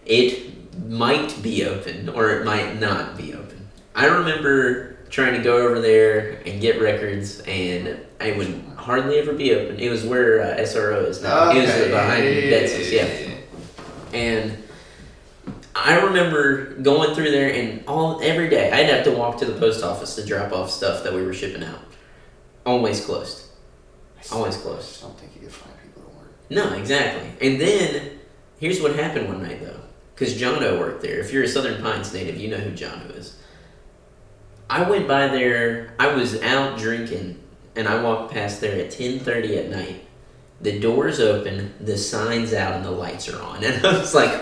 It might be open or it might not be open. I remember trying to go over there and get records, and I would hardly ever be open. It was where SRO is now. Okay. It was behind Betsy's, yeah. And I remember going through there, and every day I'd have to walk to the post office to drop off stuff that we were shipping out. Always closed. Always I closed. just don't think you could find people to work. No, exactly. And then here's what happened one night though, because Jono worked there. If you're a Southern Pines native, you know who Jono is. I went by there. I was out drinking, and I walked past there at 10:30 at night. The door's open, the sign's out, and the lights are on. And I was like,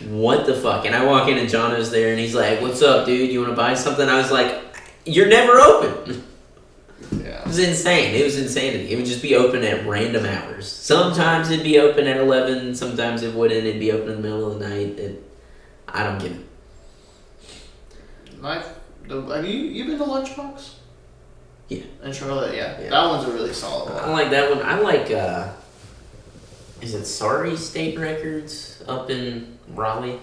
what the fuck? And I walk in, and Jono's there, and he's like, what's up, dude? You want to buy something? I was like, you're never open. Yeah. It was insane. It was insanity. It would just be open at random hours. Sometimes it'd be open at 11. Sometimes it wouldn't. It'd be open in the middle of the night. I don't get it. Have you been to Lunchbox? Yeah. In Charlotte, yeah. Yeah. That one's a really solid one. I like that one. I like, is it Sorry State Records up in Raleigh?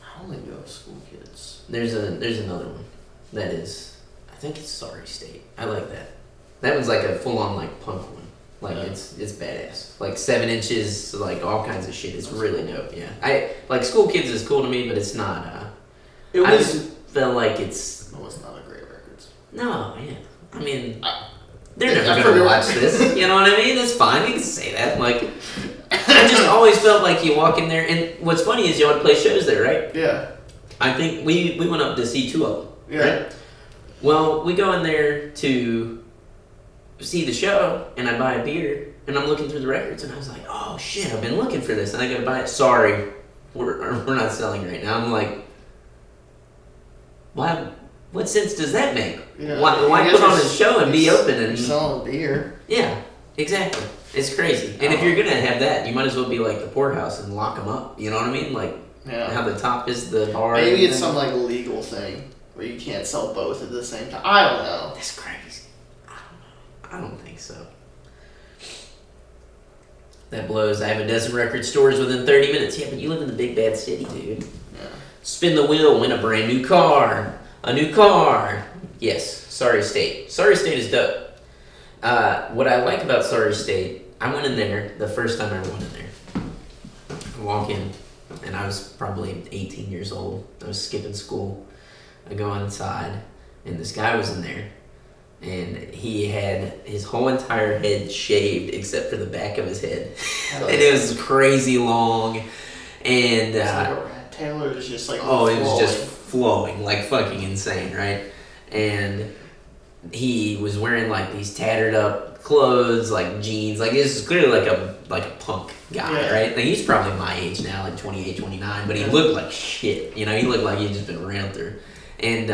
I only go with school kids. There's another one that is, I think it's Sorry State. I like that. That one's like a full on like punk one. Like Yeah. it's badass. Like 7 inches, like all kinds of shit. It's really dope. Yeah. I like School Kids is cool to me, but it's not. It I was. just felt like it's It was not a great records. no. Yeah. I mean, I they're never for gonna the- watch this. You know what I mean? It's fine. You can say that. Like, I just always felt like you walk in there, and what's funny is y'all would play shows there, right? Yeah. I think we went up to see 2 of them. Yeah. Right? Well, we go in there to see the show, and I buy a beer, and I'm looking through the records, and I was like, oh shit, I've been looking for this, and I gotta buy it. Sorry, we're not selling right now. I'm like, why? What sense does that make? Yeah. Why You put guys on are- a show and be you're open You're and selling beer. yeah, exactly. It's crazy. And if you're gonna have that, you might as well be like the poorhouse and lock them up. You know what I mean? Like Yeah. how the top is the bar. Maybe and it's then- some like legal thing where you can't sell both at the same time. I don't know. That's crazy. I don't think so. That blows. I have a dozen record stores within 30 minutes. Yeah, but you live in the big bad city, dude. Yeah. Spin the wheel, win a brand new car. A new car. Yes, Sorry State. Sorry State is dope. What I like about Sorry State, I went in there the first time I ever went in there. I walk in, and I was probably 18 years old. I was skipping school. I go inside, and this guy was in there. And he had his whole entire head shaved except for the back of his head. And it was crazy long. And It's like a rat tail, or it's just like it was flowing? just flowing, like fucking insane, right? And he was wearing like these tattered up clothes, like jeans. Like this is clearly like a punk guy, Yeah. right? Like he's probably my age now, like 28, 29, but he looked like shit. You know, he looked like he'd just been ran through. And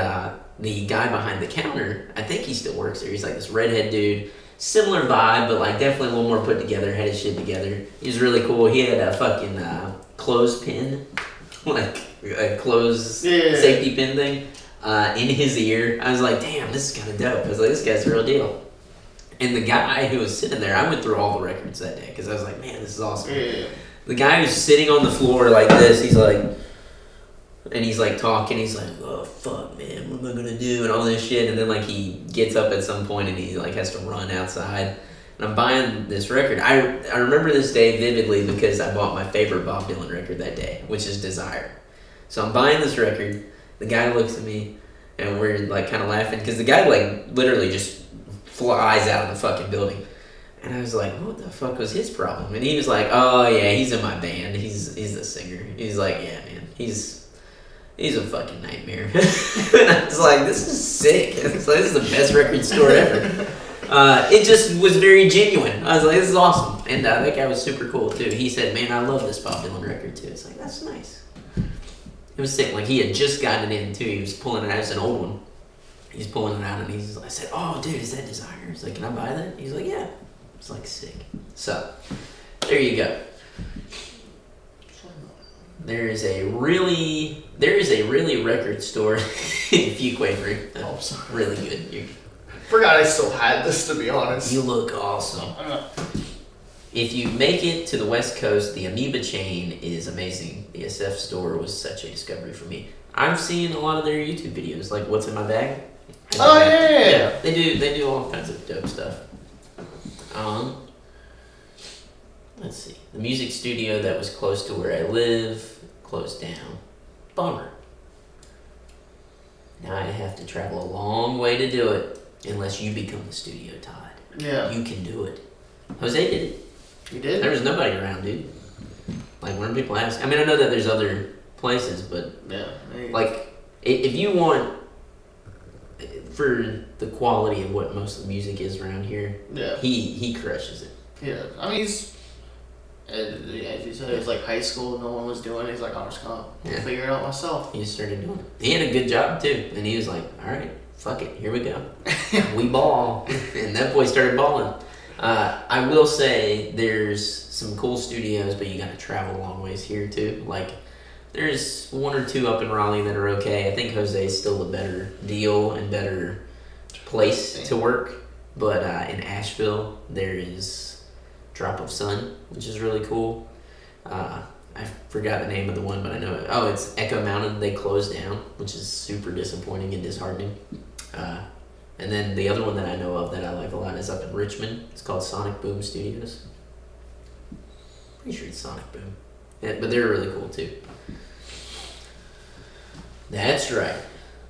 the guy behind the counter, I think he still works there. He's like this redhead dude, similar vibe, but like definitely a little more put together, had his shit together. He was really cool. He had a fucking clothespin, like a clothes Yeah. safety pin thing in his ear. I was like, damn, this is kind of dope. I was like, this guy's the real deal. And the guy who was sitting there, I went through all the records that day because I was like, man, this is awesome. Yeah. The guy who's sitting on the floor like this, he's like, and he's like talking, he's like, oh fuck man, what am I gonna do, and all this shit, and then like he gets up at some point and he like has to run outside, and I'm buying this record. I remember this day vividly because I bought my favorite Bob Dylan record that day, which is Desire. So I'm buying this record, the guy looks at me, and we're like kind of laughing, because the guy like literally just flies out of the fucking building. And I was like, what the fuck was his problem? And he was like, oh yeah, he's in my band. He's the singer. He's like, yeah, man, he's a fucking nightmare. And I was like, this is sick. It's like, this is the best record store ever. It just was very genuine. I was like, this is awesome. And that guy was super cool too. He said, man, I love this Bob Dylan record too. It's like, that's nice. It was sick. Like, he had just gotten it in too. He was pulling it out. It's an old one. He's pulling it out, and I said, oh, dude, is that Desire? He's like, can I buy that? He's like, yeah. It's like sick. So, there you go. There is a really record store in Fuquay. Oh, sorry. Really good. Forgot I still had this, to be honest. You look awesome. If you make it to the West Coast, the Amoeba chain is amazing. The SF store was such a discovery for me. I've seen a lot of their YouTube videos, like What's in My Bag. Oh yeah. They do all kinds of dope stuff. Let's see. The music studio that was close to where I live closed down. Bummer. Now I have to travel a long way to do it, unless you become the studio, Todd. Yeah. You can do it. Jose did it. You did? There was nobody around, dude. Like, when people ask, I mean, I know that there's other places, but yeah, like, if you want, for the quality of what most of the music is around here, yeah, he crushes it. Yeah, I mean, as you said, it was like high school, no one was doing it. He's like, I'm just gonna figure it out myself. He just started doing it. He had a good job too, and he was like, all right, fuck it, here we go. We ball. And that boy started balling. I will say there's some cool studios, but you gotta travel a long ways here too. Like, there's one or two up in Raleigh that are okay. I think Jose's still a better deal and better place to work. But in Asheville, there is Drop of Sun, which is really cool. I forgot the name of the one, but I know it. Oh, it's Echo Mountain. They closed down, which is super disappointing and disheartening. And then the other one that I know of that I like a lot is up in Richmond. It's called Sonic Boom Studios. Pretty sure it's Sonic Boom. Yeah, but they're really cool too. That's right.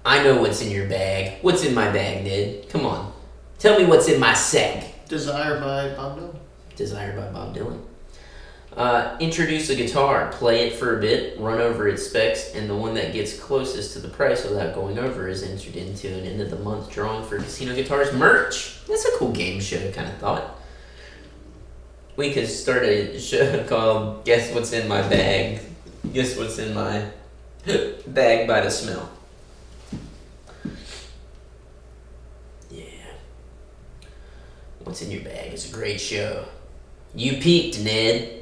I know what's in your bag. What's in my bag, Ned? Come on. Tell me what's in my sack. Desire by Bob Dylan. Desire by Bob Dylan. Introduce a guitar, play it for a bit, run over its specs, and the one that gets closest to the price without going over is entered into an end of the month drawing for Casino Guitars merch. That's a cool game show kind of thought. We could start a show called Guess What's in My Bag. Guess What's in My Bag by the Smell. Yeah. What's in Your Bag is a great show. You peaked, Ned.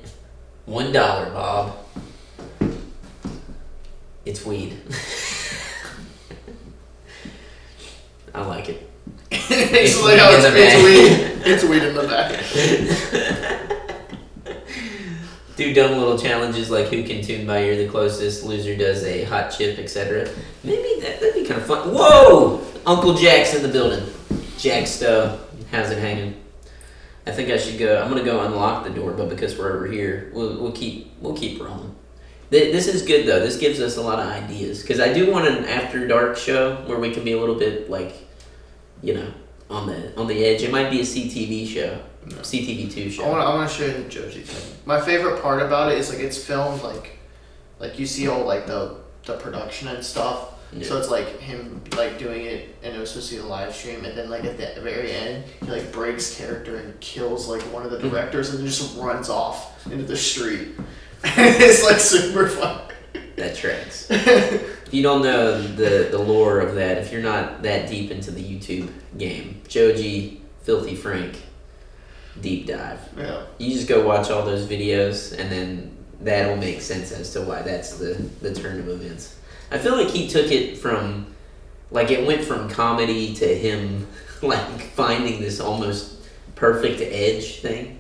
$1, Bob. It's weed. I like it. It's like how it's weed. It's weed in the back. Do dumb little challenges like who can tune by ear the closest, loser does a hot chip, etc. Maybe that'd be kind of fun. Whoa! Uncle Jack's in the building. Jack Stowe. How's it hanging? I think I should go. I'm gonna go unlock the door, but because we're over here, we'll keep rolling. This is good though. This gives us a lot of ideas because I do want an after dark show where we can be a little bit like, you know, on the edge. It might be a CTV show, no. CTV2 show. I want to show you the Joji thing. My favorite part about it is like it's filmed like you see all like the production and stuff. Yeah. So it's like him like doing it, and it was supposed to be a live stream, and then like at the very end, he like breaks character and kills like one of the directors, and just runs off into the street. It's like super fun. That tracks. If you don't know the lore of that, if you're not that deep into the YouTube game, Joji, Filthy Frank, deep dive. Yeah. You just go watch all those videos, and then that'll make sense as to why that's the turn of events. I feel like he took it from, like it went from comedy to him like finding this almost perfect edge thing.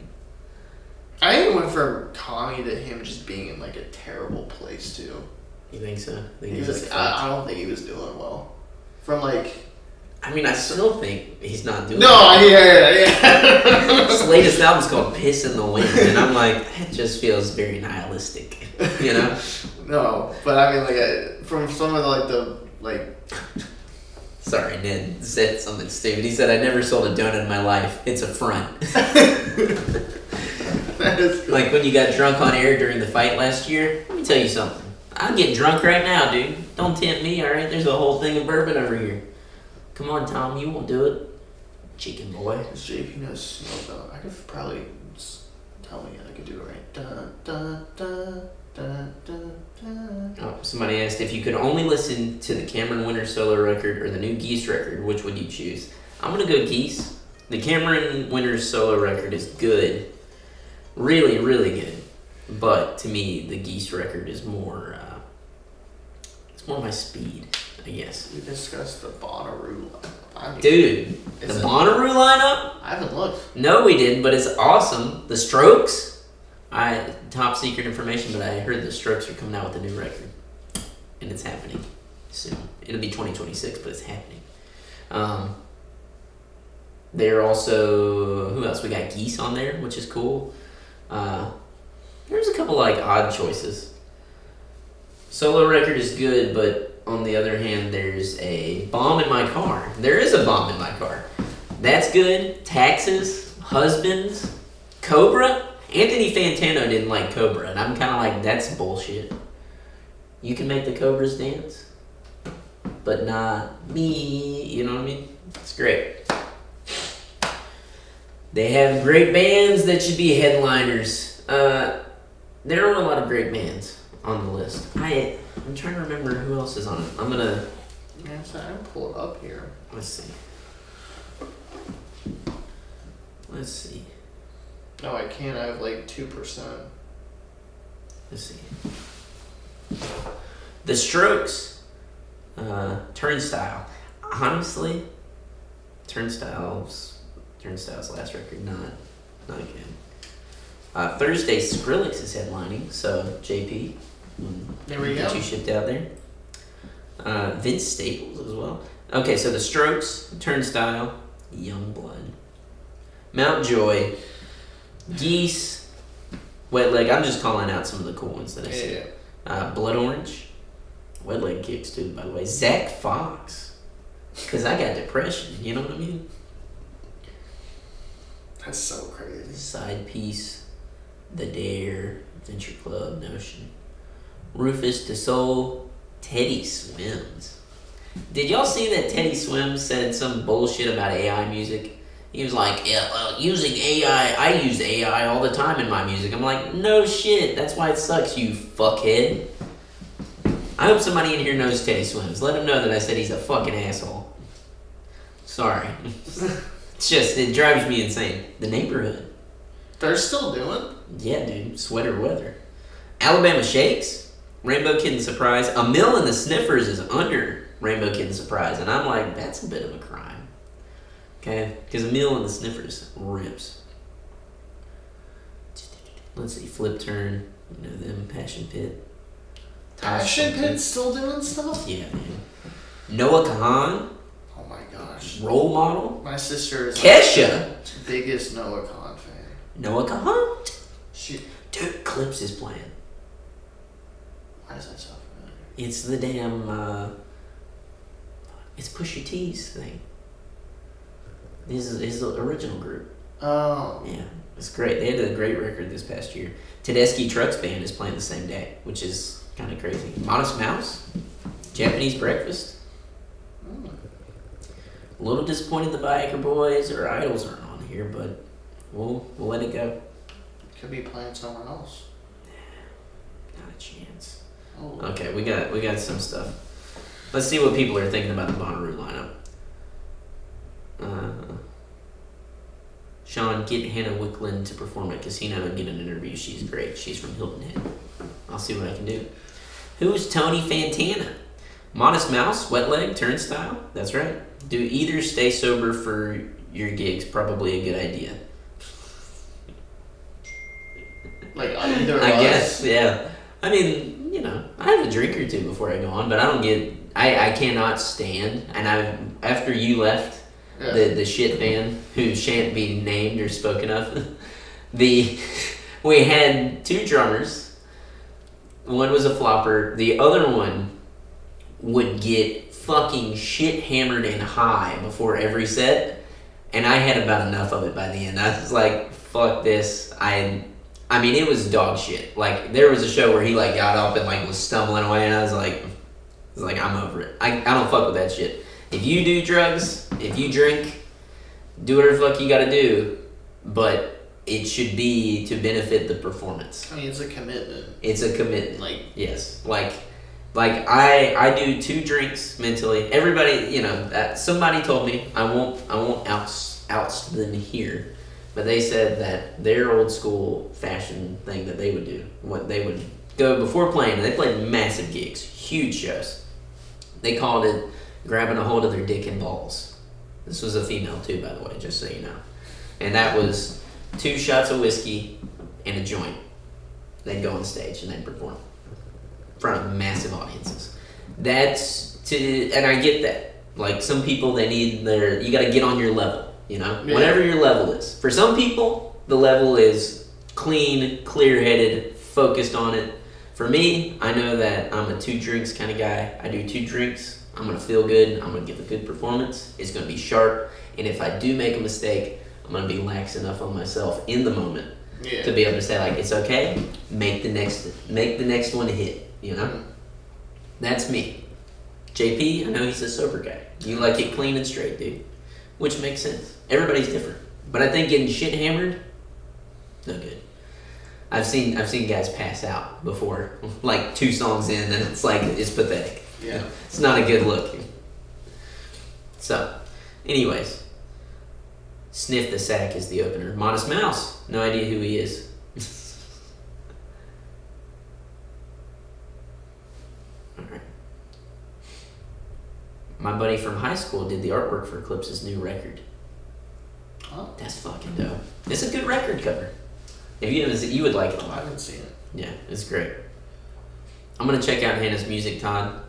I think it went from comedy to him just being in like a terrible place too. You think so? I don't think he was doing well. From like, I mean, I still think he's not doing. No, yeah. His latest album's called "Piss in the Wind," and I'm like, it just feels very nihilistic, you know. No, but I mean, like from some of the Sorry, Ned said something stupid. He said, I never sold a donut in my life. It's a front. That is cool. Like when you got drunk on air during the fight last year. Let me tell you something. I'm getting drunk right now, dude. Don't tempt me, alright? There's a whole thing of bourbon over here. Come on, Tom. You won't do it. Chicken boy. This JP knows Snow Dog. I could probably tell me I could do it right. Dun, dun, dun, dun, dun, dun. Oh, somebody asked if you could only listen to the Cameron Winters solo record or the new Geese record, which would you choose? I'm gonna go Geese. The Cameron Winters solo record is good. Really, really good. But to me, the Geese record is more, it's more my speed, I guess. We discussed the Bonnaroo. Dude, the Bonnaroo lineup? I haven't looked. No, we didn't, but it's awesome. The Strokes? Top secret information, but I heard the Strokes are coming out with a new record. And it's happening soon. It'll be 2026, but it's happening. They're also, who else? We got Geese on there, which is cool. There's a couple like odd choices. Solo record is good, but on the other hand, there's a Bomb in My Car. There is a Bomb in My Car. That's good. Taxes, Husbands, Cobra. Anthony Fantano didn't like Cobra, and I'm kind of like, that's bullshit. You can make the Cobras dance, but not me. You know what I mean? It's great. They have great bands that should be headliners. There are a lot of great bands on the list. I'm trying to remember who else is on it. I'm gonna. Yes, I can pull it up here. Let's see. Let's see. No, I can't. I have like 2%. Let's see. The Strokes. Turnstile. Honestly, Turnstile's last record not good. Thursday, Skrillex is headlining, so JP, There we get go. you shipped out there. Vince Staples as well. Okay, so the Strokes, Turnstile, Youngblood, Mountjoy, Geese, Wet Leg. I'm just calling out some of the cool ones that I see. Blood Orange, Wet Leg Kicks too, by the way. Zach Fox, because I got depression. You know what I mean? That's so crazy. Side Piece, The Dare, Adventure Club, Notion, Rufus Du Sol, Teddy Swims. Did y'all see that Teddy Swims said some bullshit about AI music? He was like, yeah, using AI, I use AI all the time in my music. I'm like, no shit, that's why it sucks, you fuckhead. I hope somebody in here knows Teddy Swims. Let him know that I said he's a fucking asshole. Sorry. It's just, it drives me insane. The Neighborhood. They're still doing? Yeah, dude. Sweater weather. Alabama Shakes. Rainbow Kid and Surprise. A Mill and the Sniffers is under Rainbow Kid and Surprise. And I'm like, that's a bit of a crime. Okay? Because A Mill and the Sniffers rips. Let's see. Flip Turn. You know them. Passion Pit. Passion Pit's still doing stuff? Yeah, man. Noah Kahan. Oh my gosh. Role Model. My sister is Kesha. like the biggest Noah Khan fan. Noah Kahan. Dude, Clips is playing. why does that sound familiar? It's the damn, it's Pusha T's thing. His original group. Oh. Yeah, it's great. They had a great record this past year. Tedeschi Trucks Band is playing the same day, which is kind of crazy. Modest Mouse, Japanese Breakfast. A little disappointed the Biker Boys or Idols aren't on here, but we'll let it go. Could be playing somewhere else. Not a chance. Oh. Okay, we got some stuff. Let's see what people are thinking about the Bonnaroo lineup. Sean, get Hannah Wicklund to perform at Casino and get an interview. She's great. She's from Hilton Head. I'll see what I can do. Who's Tony Fantana? Modest Mouse, Wet Leg, Turnstile. That's right. Do either stay sober for your gigs? Probably a good idea. Like either of I us? guess, yeah. I mean, you know, I have a drink or two before I go on, but I don't get. I cannot stand. And after you left, Yeah. the shit band who shan't be named or spoken of, we had two drummers. One was a flopper. The other one would get fucking shit hammered and high before every set, and I had about enough of it by the end. I was like, fuck this. I mean, it was dog shit. Like, there was a show where he like got up and like was stumbling away, and I was like, I'm over it. I don't fuck with that shit. If you do drugs, if you drink, do whatever the fuck you gotta do, but it should be to benefit the performance. I mean, it's a commitment. It's a commitment. Like, yes. Like I do 2 drinks mentally. Everybody, you know, somebody told me, I won't oust them here, but they said that their old school fashion thing that they would do, what they would go before playing, and they played massive gigs, huge shows. They called it grabbing a hold of their dick and balls. This was a female too, by the way, just so you know. And that was 2 shots of whiskey and a joint. They'd go on stage and they'd perform in front of massive audiences. And I get that. Like, some people, they need you gotta get on your level, you know? Yeah. Whatever your level is. For some people, the level is clean, clear-headed, focused on it. For me, I know that I'm a 2 drinks kind of guy. I do 2 drinks. I'm going to feel good. I'm going to give a good performance. It's going to be sharp. And if I do make a mistake, I'm going to be lax enough on myself in the moment to be able to say, like, it's okay. Make the next one hit, you know? Mm-hmm. That's me. JP, I know he's a sober guy. You like it clean and straight, dude. Which makes sense. Everybody's different. But I think getting shit hammered, no good. I've seen guys pass out before, like 2 songs in, and it's like, it's pathetic. Yeah. It's not a good look. So, anyways, Sniff the Sack is the opener. Modest Mouse, no idea who he is. Alright. My buddy from high school did the artwork for Eclipse's new record. Oh. That's fucking dope. It's a good record cover. If you haven't, you would like it a lot. I haven't seen it. Yeah, it's great. I'm gonna check out Hannah's music, Todd.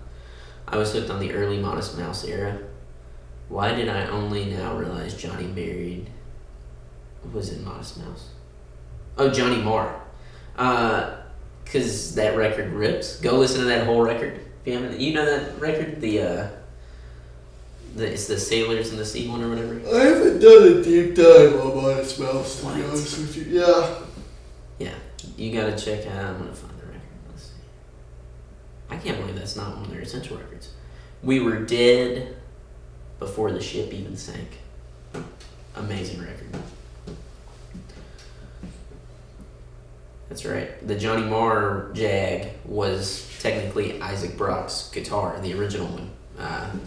I was hooked on the early Modest Mouse era. Why did I only now realize Johnny married... What was it, Modest Mouse? Oh, Johnny Marr. Because that record rips. Go listen to that whole record. If you haven't, you know that record? It's the Sailors in the Sea one or whatever? I haven't done a deep dive on Modest Mouse, to be honest with you. Yeah. Yeah, you gotta check out... I'm gonna find the record. Let's see. I can't believe that's not one of their essential records. We Were Dead Before the Ship Even Sank. Amazing record. That's right. The Johnny Marr Jag was technically Isaac Brock's guitar, the original one.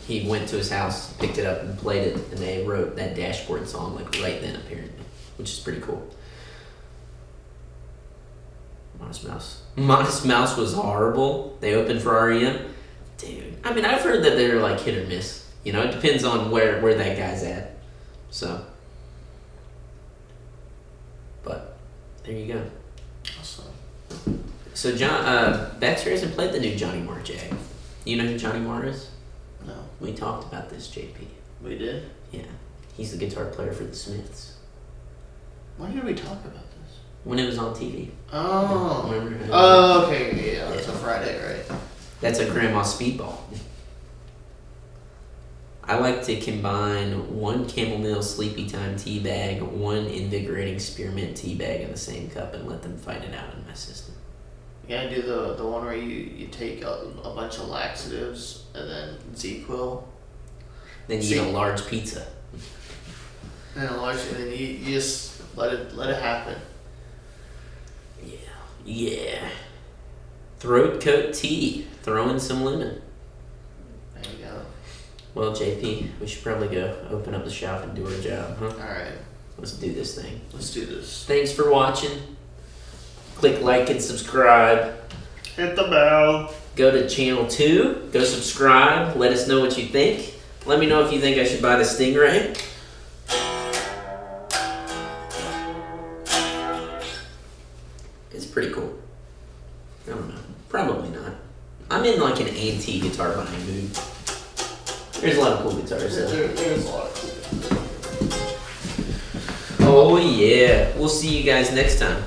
He went to his house, picked it up, and played it, and they wrote that Dashboard song like right then, apparently, which is pretty cool. Modest Mouse. Modest Mouse was horrible. They opened for REM. Dude, I mean, I've heard that they're like hit or miss. You know, it depends on where that guy's at. So, but there you go. Awesome. So Baxter hasn't played the new Johnny Marr Jag. You know who Johnny Marr is? No. We talked about this, JP. We did? Yeah. He's the guitar player for the Smiths. Why did we talk about this? When it was on TV. Oh. Remember? Oh, okay. Yeah, it's a Friday, right? That's a grandma speedball. I like to combine 1 chamomile sleepy time tea bag, 1 invigorating spearmint tea bag in the same cup and let them fight it out in my system. You gotta do the one where you take a bunch of laxatives and then ZQuil. Then you eat a large pizza. And then you just let it happen. Yeah. Throat coat tea. Throw in some lemon. There you go. Well, JP, we should probably go open up the shop and do our job, huh? Alright. Let's do this thing. Let's do this. Thanks for watching. Click like and subscribe. Hit the bell. Go to channel 2. Go subscribe. Let us know what you think. Let me know if you think I should buy the Stingray. It's pretty cool. I don't know. Probably not. I'm in like an antique guitar buying mood. There's a lot of cool guitars. There's a lot of cool guitars. Oh yeah. We'll see you guys next time.